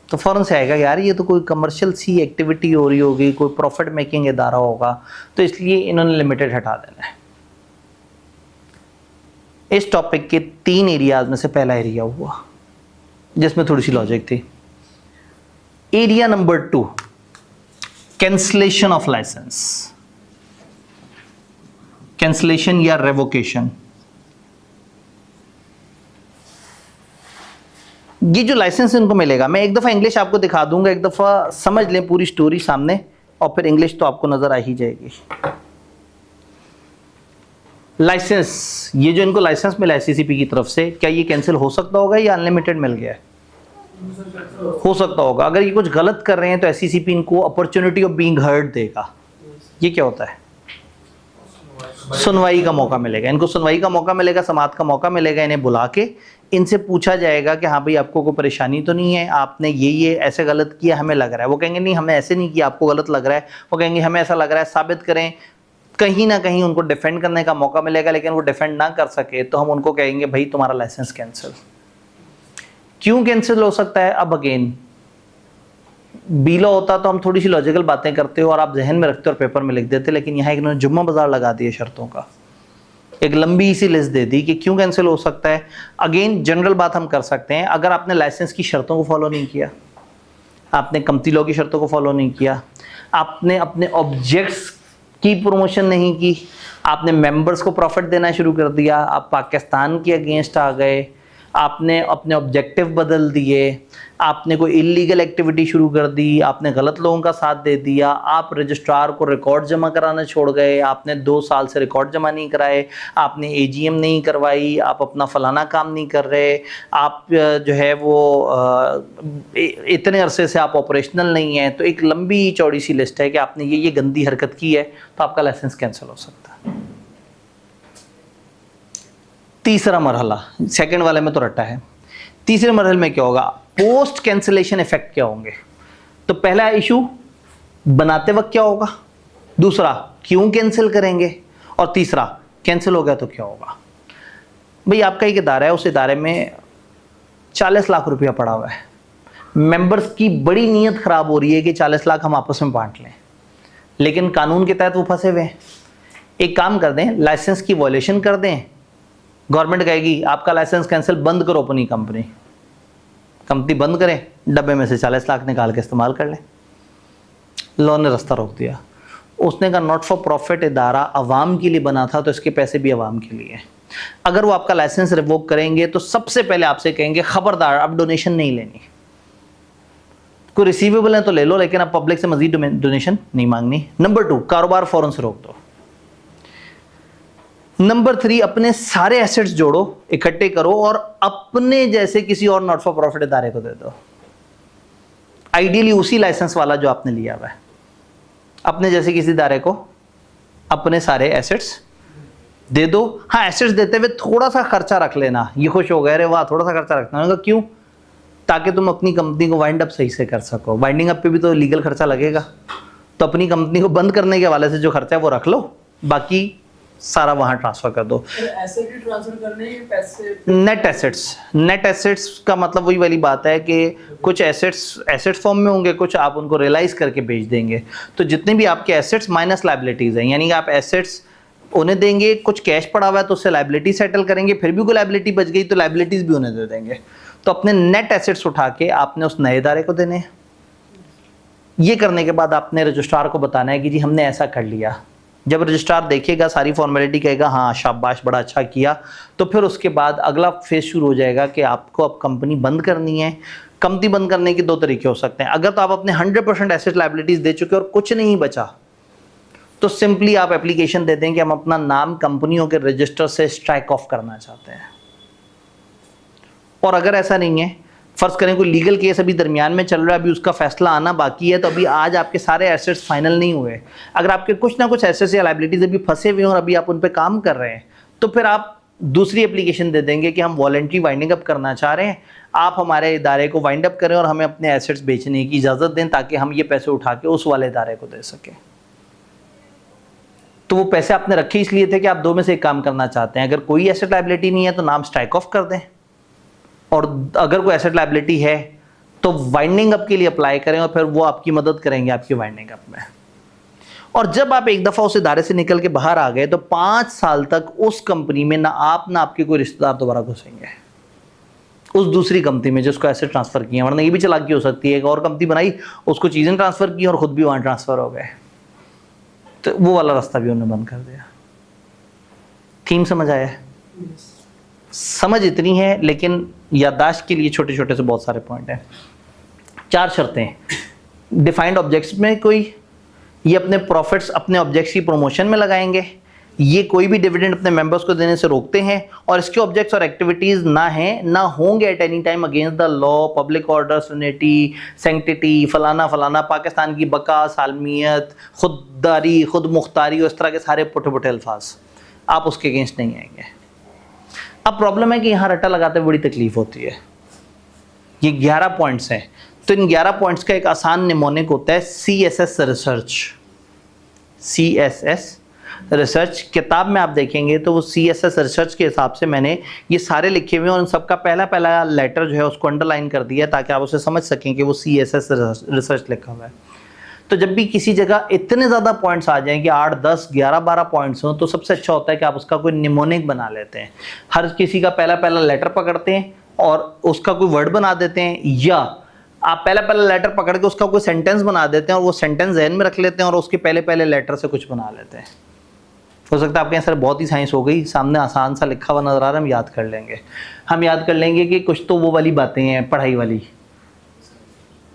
तो फ़ौरन से आएगा यार ये तो कोई कमर्शियल सी एक्टिविटी हो रही होगी, कोई प्रॉफिट मेकिंग इदारा होगा। तो इसलिए इन्होंने लिमिटेड हटा देना है। इस टॉपिक के 3 एरियाज में से पहला एरिया हुआ जिसमें थोड़ी सी लॉजिक थी। Area number 2, cancellation of licence. Cancellation या रेवोकेशन। ये जो लाइसेंस इनको मिलेगा, मैं एक दफा इंग्लिश आपको दिखा दूंगा, एक दफा समझ लें पूरी स्टोरी सामने, और फिर इंग्लिश तो आपको नजर आ ही जाएगी। लाइसेंस, ये जो इनको लाइसेंस मिला है सीसीपी की तरफ से, क्या ये कैंसिल हो सकता होगा या अनलिमिटेड मिल गया है? हो सकता होगा। अगर ये कुछ गलत कर रहे हैं तो एससीसीपी इनको अपॉर्चुनिटी ऑफ बीइंग हर्ड देगा। ये क्या होता है? सुनवाई का मौका मिलेगा इनको, सुनवाई का मौका मिलेगा, समाअत का मौका मिलेगा। इन्हें बुला के इनसे पूछा जाएगा कि हाँ भाई आपको कोई परेशानी तो नहीं है, आपने ये ऐसे गलत किया, हमें लग रहा है। वो कहेंगे नहीं हमें ऐसे नहीं किया, आपको गलत लग रहा है। वो कहेंगे हमें ऐसा लग रहा है, साबित करें। कहीं ना कहीं उनको डिफेंड करने का मौका मिलेगा, लेकिन वो डिफेंड ना कर सके तो हम उनको कहेंगे भाई तुम्हारा लाइसेंस कैंसिल। क्यों कैंसिल हो सकता है? अब अगेन बीलो होता तो हम थोड़ी सी लॉजिकल बातें करते हो और आप जहन में रखते और पेपर में लिख देते, लेकिन यहाँ इन्होंने जुम्मा बाजार लगा दिया शर्तों का, एक लंबी सी लिस्ट दे दी कि क्यों कैंसिल हो सकता है। अगेन जनरल बात हम कर सकते हैं, अगर आपने लाइसेंस की शर्तों को फॉलो नहीं किया, आपने कंपनी लॉ की शर्तों को फॉलो नहीं किया, आपने अपने ऑब्जेक्ट्स की प्रमोशन नहीं की, आपने मेंबर्स को प्रॉफिट देना शुरू कर दिया, आप पाकिस्तान के अगेंस्ट आ गए, आपने अपने ऑब्जेक्टिव बदल दिए, आपने कोई इलीगल एक्टिविटी शुरू कर दी, आपने गलत लोगों का साथ दे दिया, आप रजिस्ट्रार को रिकॉर्ड जमा कराना छोड़ गए, आपने 2 साल से रिकॉर्ड जमा नहीं कराए, आपने एजीएम नहीं करवाई, आप अपना फलाना काम नहीं कर रहे, आप जो है वो इतने अरसे से आप ऑपरेशनल नहीं हैं, तो एक लंबी चौड़ी सी लिस्ट है कि आपने ये गंदी हरकत की है, तो आपका लाइसेंस कैंसिल हो सकता है। तीसरा मरहला, सेकंड वाले में तो रट्टा है। तीसरे मरहले में क्या होगा? पोस्ट कैंसिलेशन इफेक्ट क्या होंगे? तो पहला इशू बनाते वक्त क्या होगा, दूसरा क्यों कैंसिल करेंगे, और तीसरा कैंसिल हो गया तो क्या होगा। भाई आपका एक इदारा है, उस इदारे में 40 लाख रुपया पड़ा हुआ है, मेंबर्स की बड़ी नीयत खराब हो रही है कि 40 लाख हम आपस में बांट लें, लेकिन कानून के तहत वो फंसे हुए हैं। एक काम कर दें, लाइसेंस की वॉयलेशन कर दें, गवर्नमेंट कहेगी आपका लाइसेंस कैंसिल, बंद करो अपनी कंपनी बंद करें, डब्बे में से 40 लाख निकाल के इस्तेमाल कर लें। लॉ ने रास्ता रोक दिया। उसने कहा नॉट फॉर प्रॉफिट इदारा अवाम के लिए बना था, तो इसके पैसे भी अवाम के लिए। अगर वो आपका लाइसेंस रिवोक करेंगे तो सबसे पहले आपसे कहेंगे खबरदार अब डोनेशन नहीं लेनी, कोई रिसीवेबल है तो ले लो, लेकिन अब पब्लिक से मजीद डोनेशन नहीं मांगनी। नंबर 2, कारोबार फौरन से रोक दो। नंबर 3, अपने सारे एसेट्स जोड़ो, इकट्ठे करो और अपने जैसे किसी और नॉट फॉर प्रॉफिट इदारे को दे दो, आइडियली उसी लाइसेंस वाला जो आपने लिया हुआ है। अपने जैसे किसी इदारे को अपने सारे एसेट्स दे दो। हाँ, एसेट्स देते हुए थोड़ा सा खर्चा रख लेना। ये खुश हो गए, अरे वाह थोड़ा सा खर्चा रखना, क्यों? ताकि तुम अपनी कंपनी को वाइंड अप सही से कर सको। वाइंडिंग अप पे भी तो लीगल खर्चा लगेगा, तो अपनी कंपनी को बंद करने के हवाले से जो खर्चा है वो रख लो, बाकी सारा वहां ट्रांसफर कर दो। एसेट भी ट्रांसफर करने हैं, पैसे नेट एसेट्स का मतलब वही वाली बात है कि कुछ एसेट्स फॉर्म में होंगे, कुछ आप उनको रियलाइज करके बेच देंगे। तो जितने भी आपके एसेट्स माइनस लायबिलिटीज हैं, यानी कि आप एसेट्स उन्हें देंगे, कुछ कैश पड़ा हुआ है तो उससे लायबिलिटी सेटल करेंगे, फिर भी कोई लायबिलिटी बच गई तो लायबिलिटीज भी उन्हें दे देंगे। तो अपने नेट एसेट्स उठा के आपने उस नए इदारे को देने हैं। ये करने के बाद आपने रजिस्ट्रार को बताना है कि जी हमने ऐसा कर लिया। जब रजिस्ट्रार देखेगा, सारी फॉर्मेलिटी कहेगा हाँ शाबाश बड़ा अच्छा किया, तो फिर उसके बाद अगला फेज शुरू हो जाएगा कि आपको अब कंपनी बंद करनी है। कंपनी बंद करने के 2 तरीके हो सकते हैं। अगर तो आप अपने 100% एसेट लायबिलिटीज दे चुके और कुछ नहीं बचा, तो सिंपली आप एप्लीकेशन दे दें कि हम अपना नाम कंपनियों के रजिस्टर से स्ट्राइक ऑफ करना चाहते हैं। और अगर ऐसा नहीं है, फर्ज करें कोई लीगल केस अभी दरमियान में चल रहा है, अभी उसका फैसला आना बाकी है, तो अभी आज आपके सारे एसेट्स फाइनल नहीं हुए, अगर आपके कुछ ना कुछ एसेट्स या लायबिलिटीज अभी फंसे हुए हैं और अभी आप उन पे काम कर रहे हैं, तो फिर आप दूसरी एप्लीकेशन दे देंगे कि हम वॉलंटरी वाइंडिंग अप करना चाह रहे हैं, आप हमारे इदारे को वाइंड अप करें और हमें अपने एसेट्स बेचने की इजाज़त दें, ताकि हम ये पैसे उठा के उस वाले इदारे को दे सकें। तो वो पैसे आपने रखे इसलिए थे कि आप 2 में से एक काम करना चाहते हैं। अगर कोई एसेट लायबिलिटी नहीं है तो नाम स्ट्राइक ऑफ कर दें, और अगर कोई एसेट लायबिलिटी है तो वाइंडिंग अप के लिए अप्लाई करें और फिर वो आपकी मदद करेंगे आपकी वाइंडिंग अप में। और जब आप एक दफ़ा उस इदारे से निकल के बाहर आ गए तो 5 साल तक उस कंपनी में ना आप ना आपके कोई रिश्तेदार दोबारा घुसेंगे उस दूसरी कंपनी में जिसको एसेट ट्रांसफ़र किए। वरना ये भी चालाकी हो सकती है, एक और कंपनी बनाई, उसको चीज़ें ट्रांसफ़र की और ख़ुद भी वहाँ ट्रांसफ़र हो गए, तो वो वाला रास्ता भी उन्होंने बंद कर दिया। थीम समझ आया है? समझ इतनी है, लेकिन याददाश्त के लिए छोटे छोटे से बहुत सारे पॉइंट हैं। 4 शर्तें डिफाइंड ऑब्जेक्ट्स में, कोई ये अपने प्रॉफिट्स अपने ऑब्जेक्ट्स की प्रमोशन में लगाएंगे, ये कोई भी डिविडेंड अपने मेंबर्स को देने से रोकते हैं, और इसके ऑब्जेक्ट्स और एक्टिविटीज ना हैं ना होंगे at any time against the law, public order, sanity, sanctity, फलाना फलाना, पाकिस्तान की बका, सालमियत, खुददारी, खुद मुख्तारी और इस तरह के सारे पुठे पुठे अल्फाज, आप उसके अगेंस्ट नहीं आएंगे। अब प्रॉब्लम है कि यहाँ रट्टा लगाते हुए बड़ी तकलीफ होती है। ये 11 पॉइंट्स हैं, तो इन 11 पॉइंट्स का एक आसान निमोनिक होता है CSS रिसर्च। CSS रिसर्च किताब में आप देखेंगे तो वो CSS रिसर्च के हिसाब से मैंने ये सारे लिखे हुए हैं, और उन सबका पहला पहला लेटर जो है उसको अंडरलाइन कर दिया ताकि आप उसे समझ सकें कि वो CSS रिसर्च लिखा हुआ है। तो जब भी किसी जगह इतने ज़्यादा पॉइंट्स आ जाएं कि 8, 10, 11, 12 पॉइंट्स हों, तो सबसे अच्छा होता है कि आप उसका कोई निमोनिक बना लेते हैं। हर किसी का पहला पहला लेटर पकड़ते हैं और उसका कोई वर्ड बना देते हैं, या आप पहला पहला लेटर पकड़ के उसका कोई सेंटेंस बना देते हैं और वो सेंटेंस ज़हन में रख लेते हैं और उसके पहले पहले लेटर से कुछ बना लेते हैं। हो सकता है आपके यहाँ सर बहुत ही साइंस हो गई, सामने आसान सा लिखा हुआ नजर आ रहा है, हम याद कर लेंगे। हम याद कर लेंगे कि कुछ तो वो वाली बातें हैं पढ़ाई वाली।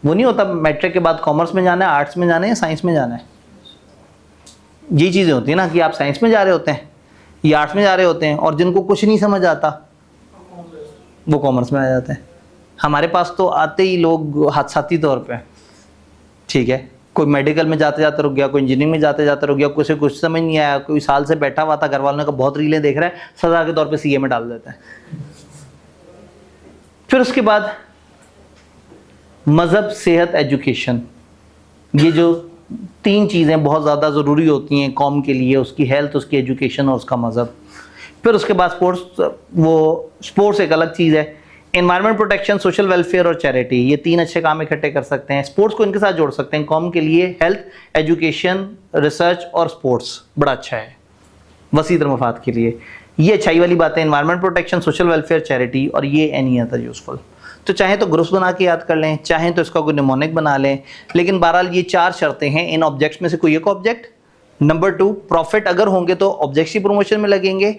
वो नहीं होता मैट्रिक के बाद कॉमर्स में जाना है, आर्ट्स में जाना है या साइंस में जाना है, ये चीज़ें होती हैं ना कि आप साइंस में जा रहे होते हैं या आर्ट्स में जा रहे होते हैं, और जिनको कुछ नहीं समझ आता वो कॉमर्स में आ जाते हैं। हमारे पास तो आते ही लोग हादसाती तौर पे, ठीक है, कोई मेडिकल में जाते जाते रुक गया, कोई इंजीनियरिंग में जाते जाते रुक गया, कुछ कुछ समझ नहीं आया, कोई साल से बैठा हुआ था, घर वालों ने कहा बहुत रीलें देख रहा है, सजा के तौर पे CA में डाल देते हैं। फिर उसके बाद मज़हब, सेहत, एजुकेशन, ये जो 3 चीज़ें बहुत ज़्यादा ज़रूरी होती हैं कौम के लिए, उसकी हेल्थ, उसकी एजुकेशन और उसका मज़हब। फिर उसके बाद स्पोर्ट्स, वो स्पोर्ट्स एक अलग चीज़ है। एनवायरनमेंट प्रोटेक्शन, सोशल वेलफेयर और चैरिटी, ये 3 अच्छे काम इकट्ठे कर सकते हैं। स्पोर्ट्स को इनके साथ जोड़ सकते हैं कौम के लिए, हेल्थ, एजुकेशन, रिसर्च और स्पोर्ट्स बड़ा अच्छा है वसीतर मफाद के लिए। ये अच्छाई वाली बात है, environment protection, social welfare, charity, और ये एनी अदर यूजफुल। तो चाहे तो ग्रुप्स बना के याद कर लें, चाहे तो इसका कोई निमोनिक बना लें, लेकिन बहरहाल ये 4 शर्तें हैं। इन ऑब्जेक्ट्स में से कोई एक ऑब्जेक्ट। नंबर 2, प्रॉफिट अगर होंगे तो ऑब्जेक्ट्स की प्रमोशन में लगेंगे,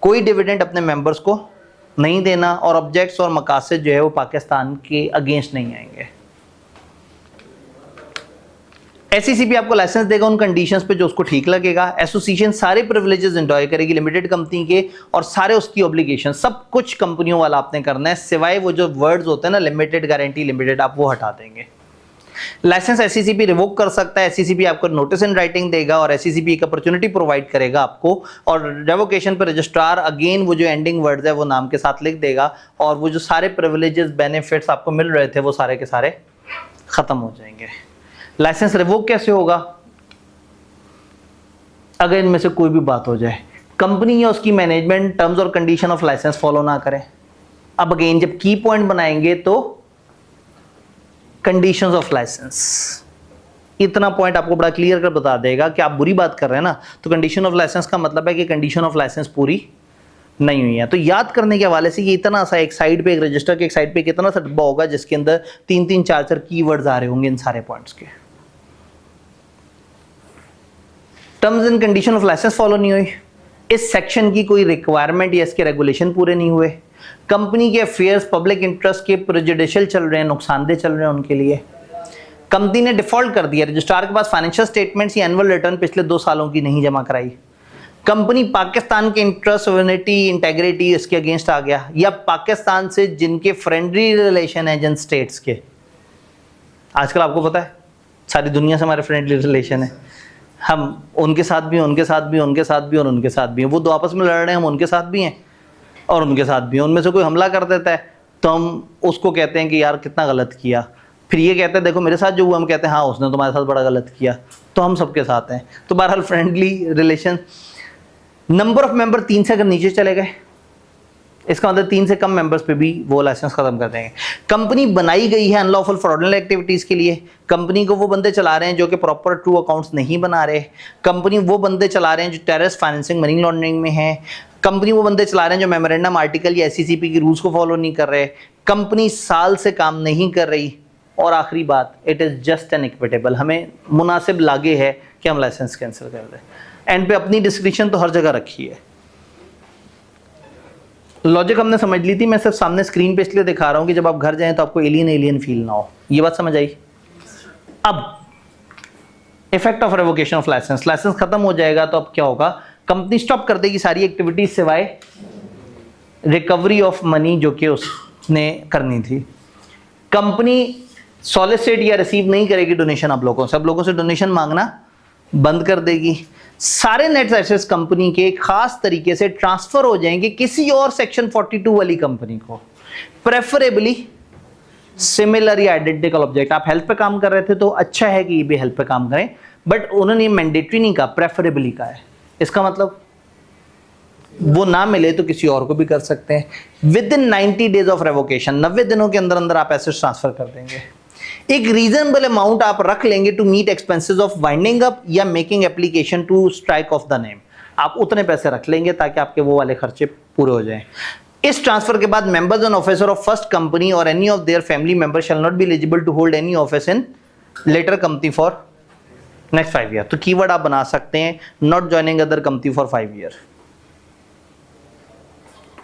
कोई डिविडेंड अपने मेंबर्स को नहीं देना, और ऑब्जेक्ट्स और मकासद जो है वो पाकिस्तान के अगेंस्ट नहीं आएंगे। SECP आपको लाइसेंस देगा उन कंडीशंस पे जो उसको ठीक लगेगा। एसोसिएशन सारे प्रिविलेजेस एंजॉय करेगी लिमिटेड कंपनी के, और सारे उसकी ऑब्लिगेशन, सब कुछ कंपनियों वाला आपने करना है, सिवाय वो जो वर्ड्स होते हैं ना लिमिटेड, गारंटी, लिमिटेड, आप वो हटा देंगे। लाइसेंस SECP रिवोक कर सकता है। SECP आपको नोटिस इन राइटिंग देगा और SECP एक अपॉर्चुनिटी प्रोवाइड करेगा आपको, और रेवोकेशन पर रजिस्ट्रार अगेन वो जो एंडिंग वर्ड्स है वो नाम के साथ लिख देगा, और वो जो सारे प्रिविलेजेस, बेनिफिट्स आपको मिल रहे थे वो सारे के सारे खत्म हो जाएंगे। लाइसेंस रिवोक कैसे होगा? अगर इनमें से कोई भी बात हो जाए, कंपनी या उसकी मैनेजमेंट टर्म्स और कंडीशन ऑफ लाइसेंस फॉलो ना करे। अब अगेन जब की पॉइंट बनाएंगे तो कंडीशंस ऑफ लाइसेंस, इतना पॉइंट आपको बड़ा क्लियर कर बता देगा कि आप बुरी बात कर रहे हैं ना, तो कंडीशन ऑफ लाइसेंस का मतलब है कि कंडीशन ऑफ लाइसेंस पूरी नहीं हुई है। तो याद करने के हवाले से ये इतना सा एक साइड पे, एक रजिस्टर के एक साइड पे एक इतना सा डब्बा होगा जिसके अंदर 3-3, 4-4 कीवर्ड्स आ रहे होंगे इन सारे पॉइंट्स के। Terms and condition of licence follow नहीं हुई, इस सेक्शन की कोई रिक्वायरमेंट या इसके रेगुलेशन पूरे नहीं हुए, कंपनी के अफेयर्स पब्लिक इंटरेस्ट के प्रेजुडिशियल चल रहे हैं, नुकसानदेह चल रहे हैं उनके लिए, कंपनी ने डिफॉल्ट कर दिया, रजिस्ट्रार के पास फाइनेंशियल स्टेटमेंट्स या एनुअल रिटर्न पिछले 2 सालों की नहीं जमा कराई, कंपनी पाकिस्तान के इंटरेस्ट, सोवरेनिटी, इंटेग्रिटी इसके अगेंस्ट आ गया, या पाकिस्तान से जिनके फ्रेंडली रिलेशन है जिन स्टेट्स के, आजकल आपको पता है सारी दुनिया से हमारे फ्रेंडली रिलेशन है, हम उनके साथ भी, उनके साथ भी, उनके साथ भी और उनके साथ भी हैं, वो 2 आपस में लड़ रहे हैं, हम उनके साथ भी हैं और उनके साथ भी हैं, उनमें से कोई हमला कर देता है तो हम उसको कहते हैं कि यार कितना गलत किया, फिर ये कहते हैं देखो मेरे साथ जो हुआ, हम कहते हैं हाँ उसने तुम्हारे साथ बड़ा गलत किया, तो हम सबके साथ हैं। तो बहरहाल friendly relation. Number of member 3 से अगर नीचे चले गए, इसका मतलब 3 से कम मेंबर्स पे भी वो लाइसेंस खत्म कर देंगे। कंपनी बनाई गई है अनलॉफुल फ्रॉडुलेंट एक्टिविटीज के लिए, कंपनी को वो बंदे चला रहे हैं जो कि प्रॉपर ट्रू अकाउंट्स नहीं बना रहे, कंपनी वो बंदे चला रहे हैं जो टेररिस्ट फाइनेंसिंग, मनी लॉन्ड्रिंग में है, कंपनी वो बंदे चला रहे हैं जो मेमोरेंडम आर्टिकल या SECP की रूल्स को फॉलो नहीं कर रहे, कंपनी साल से काम नहीं कर रही, और आखिरी बात, it is just an equitable, हमें मुनासिब लागे है कि हम लाइसेंस कैंसिल कर दें। एंड पे अपनी डिस्क्रिप्शन तो हर जगह रखी है, लॉजिक हमने समझ ली थी, मैं सिर्फ सामने स्क्रीन पे इसलिए दिखा रहा हूं कि जब आप घर जाएं तो आपको एलियन फील ना हो। ये बात समझ आई? अब effect of revocation of licence, licence खत्म हो जाएगा तो अब क्या होगा, कंपनी स्टॉप कर देगी सारी एक्टिविटीज सिवाय रिकवरी ऑफ मनी जो कि उसने करनी थी। कंपनी सॉलिसिट या रिसीव नहीं करेगी डोनेशन आप लोगों से, अब लोगों से डोनेशन मांगना बंद कर देगी। सारे नेट एसेट्स कंपनी के खास तरीके से ट्रांसफर हो जाएंगे किसी और सेक्शन 42 वाली कंपनी को, प्रेफरेबली सिमिलर या आइडेंटिकल ऑब्जेक्ट। आप हेल्थ पे काम कर रहे थे तो अच्छा है कि ये भी हेल्थ पे काम करें, बट उन्होंने मैंडेटरी नहीं कहा, प्रेफरेबली कहा है। इसका मतलब वो ना मिले तो किसी और को भी कर सकते हैं। With in 90 days of revocation, 90 दिनों के अंदर अंदर आप एसेट्स ट्रांसफर कर देंगे। एक रीजनेबल अमाउंट आप रख लेंगे to meet expenses of winding up या making application to strike off the name. आप उतने पैसे रख लेंगे ताकि आपके वो वाले खर्चे पूरे हो जाएं। इस ट्रांसफर के बाद members and officer of first company और any of their family member shall not be eligible to hold any office in letter company for next 5 year. तो कीवर्ड आप बना सकते हैं not joining other company for 5 year.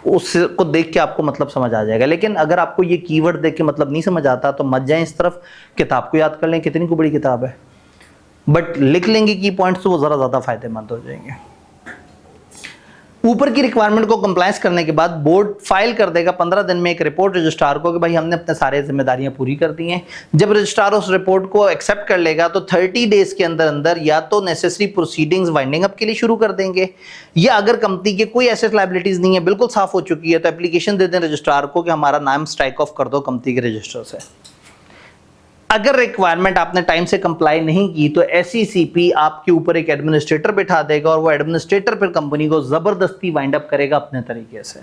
उसको देख के आपको मतलब समझ आ जाएगा। लेकिन अगर आपको ये कीवर्ड देख के मतलब नहीं समझ आता तो मत जाएं इस तरफ, किताब को याद कर लें, कितनी को बड़ी किताब है, बट लिख लेंगे की पॉइंट्स तो वो ज़रा ज़्यादा फायदेमंद हो जाएंगे। ऊपर की रिक्वायरमेंट को कंप्लायंस करने के बाद बोर्ड फाइल कर देगा 15 दिन में एक रिपोर्ट रजिस्ट्रार को कि भाई हमने अपने सारे जिम्मेदारियां पूरी कर दी हैं। जब रजिस्ट्रार उस रिपोर्ट को एक्सेप्ट कर लेगा तो 30 डेज के अंदर अंदर या तो नेसेसरी प्रोसीडिंग्स वाइंडिंग अप के लिए शुरू कर देंगे, या अगर कंपनी के कोई एसेट लायबिलिटीज नहीं है, बिल्कुल साफ हो चुकी है, तो एप्लीकेशन दे दें रजिस्ट्रार को कि हमारा नाम स्ट्राइक ऑफ कर दो कंपनी के रजिस्टर से। अगर रिक्वायरमेंट आपने टाइम से कंप्लाई नहीं की तो एसईसीपी आपके ऊपर एक एडमिनिस्ट्रेटर बिठा देगा और वो एडमिनिस्ट्रेटर फिर कंपनी को जबरदस्ती वाइंड अप करेगा अपने तरीके से।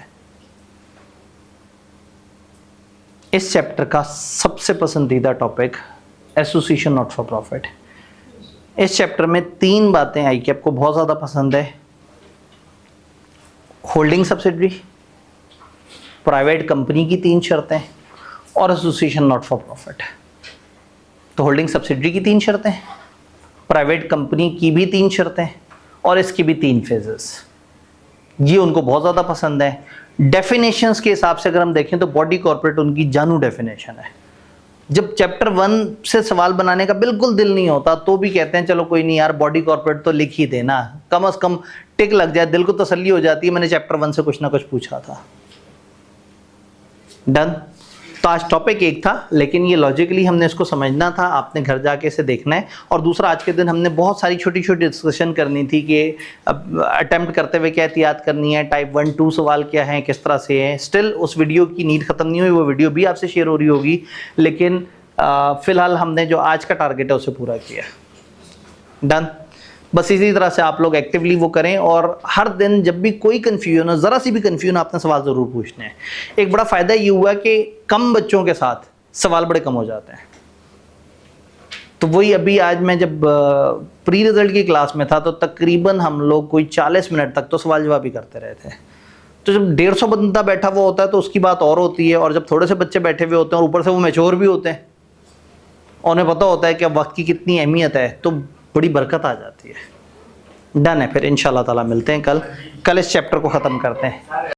इस चैप्टर का सबसे पसंदीदा topic association not for profit. इस चैप्टर में 3 बातें आई कि आपको बहुत ज्यादा पसंद है, होल्डिंग सब्सिडरी, प्राइवेट कंपनी की 3 शर्तें और एसोसिएशन नॉट फॉर प्रॉफिट। तो होल्डिंग सब्सिडरी की 3 शर्तें, प्राइवेट कंपनी की भी 3 शर्तें और इसकी भी 3 फेजेस। ये उनको बहुत ज़्यादा पसंद है। डेफिनेशंस के हिसाब से अगर हम देखें तो बॉडी कॉर्पोरेट उनकी जानू डेफिनेशन है। जब चैप्टर 1 से सवाल बनाने का बिल्कुल दिल नहीं होता तो भी कहते हैं चलो कोई नहीं यार बॉडी कॉर्पोरेट तो लिख ही देना, कम से कम टिक लग जाए, दिल को तसल्ली हो जाती है मैंने चैप्टर 1 से कुछ ना कुछ पूछा था। डन। तो आज टॉपिक 1 था, लेकिन ये लॉजिकली हमने इसको समझना था, आपने घर जाके इसे देखना है। और दूसरा, आज के दिन हमने बहुत सारी छोटी छोटी डिस्कशन करनी थी कि अटेम्प्ट करते हुए क्या एहतियात करनी है, टाइप 1, 2 सवाल क्या है, किस तरह से है। स्टिल उस वीडियो की नीड ख़त्म नहीं हुई, वो वीडियो भी आपसे शेयर हो रही होगी, लेकिन फ़िलहाल हमने जो आज का टारगेट है उसे पूरा किया। डन। बस इसी तरह से आप लोग एक्टिवली वो करें और हर दिन जब भी कोई कन्फ्यूजन हो, ज़रा सी भी कन्फ्यूजन, आपने सवाल ज़रूर पूछने हैं। एक बड़ा फ़ायदा ये हुआ कि कम बच्चों के साथ सवाल बड़े कम हो जाते हैं। तो वही अभी आज मैं जब प्री रिजल्ट की क्लास में था तो तकरीबन हम लोग कोई 40 मिनट तक तो सवाल जवाब ही करते रहे थे। तो जब 150 बंदा बैठा हुआ होता है तो उसकी बात और होती है, और जब थोड़े से बच्चे बैठे हुए होते हैं और ऊपर से वो मैच्योर भी होते हैं, उन्हें पता होता है कि अब वक्त की कितनी अहमियत है, तो बड़ी बरकत आ जाती है। डन है। फिर इंशाल्लाह ताला मिलते हैं कल इस चैप्टर को ख़त्म करते हैं।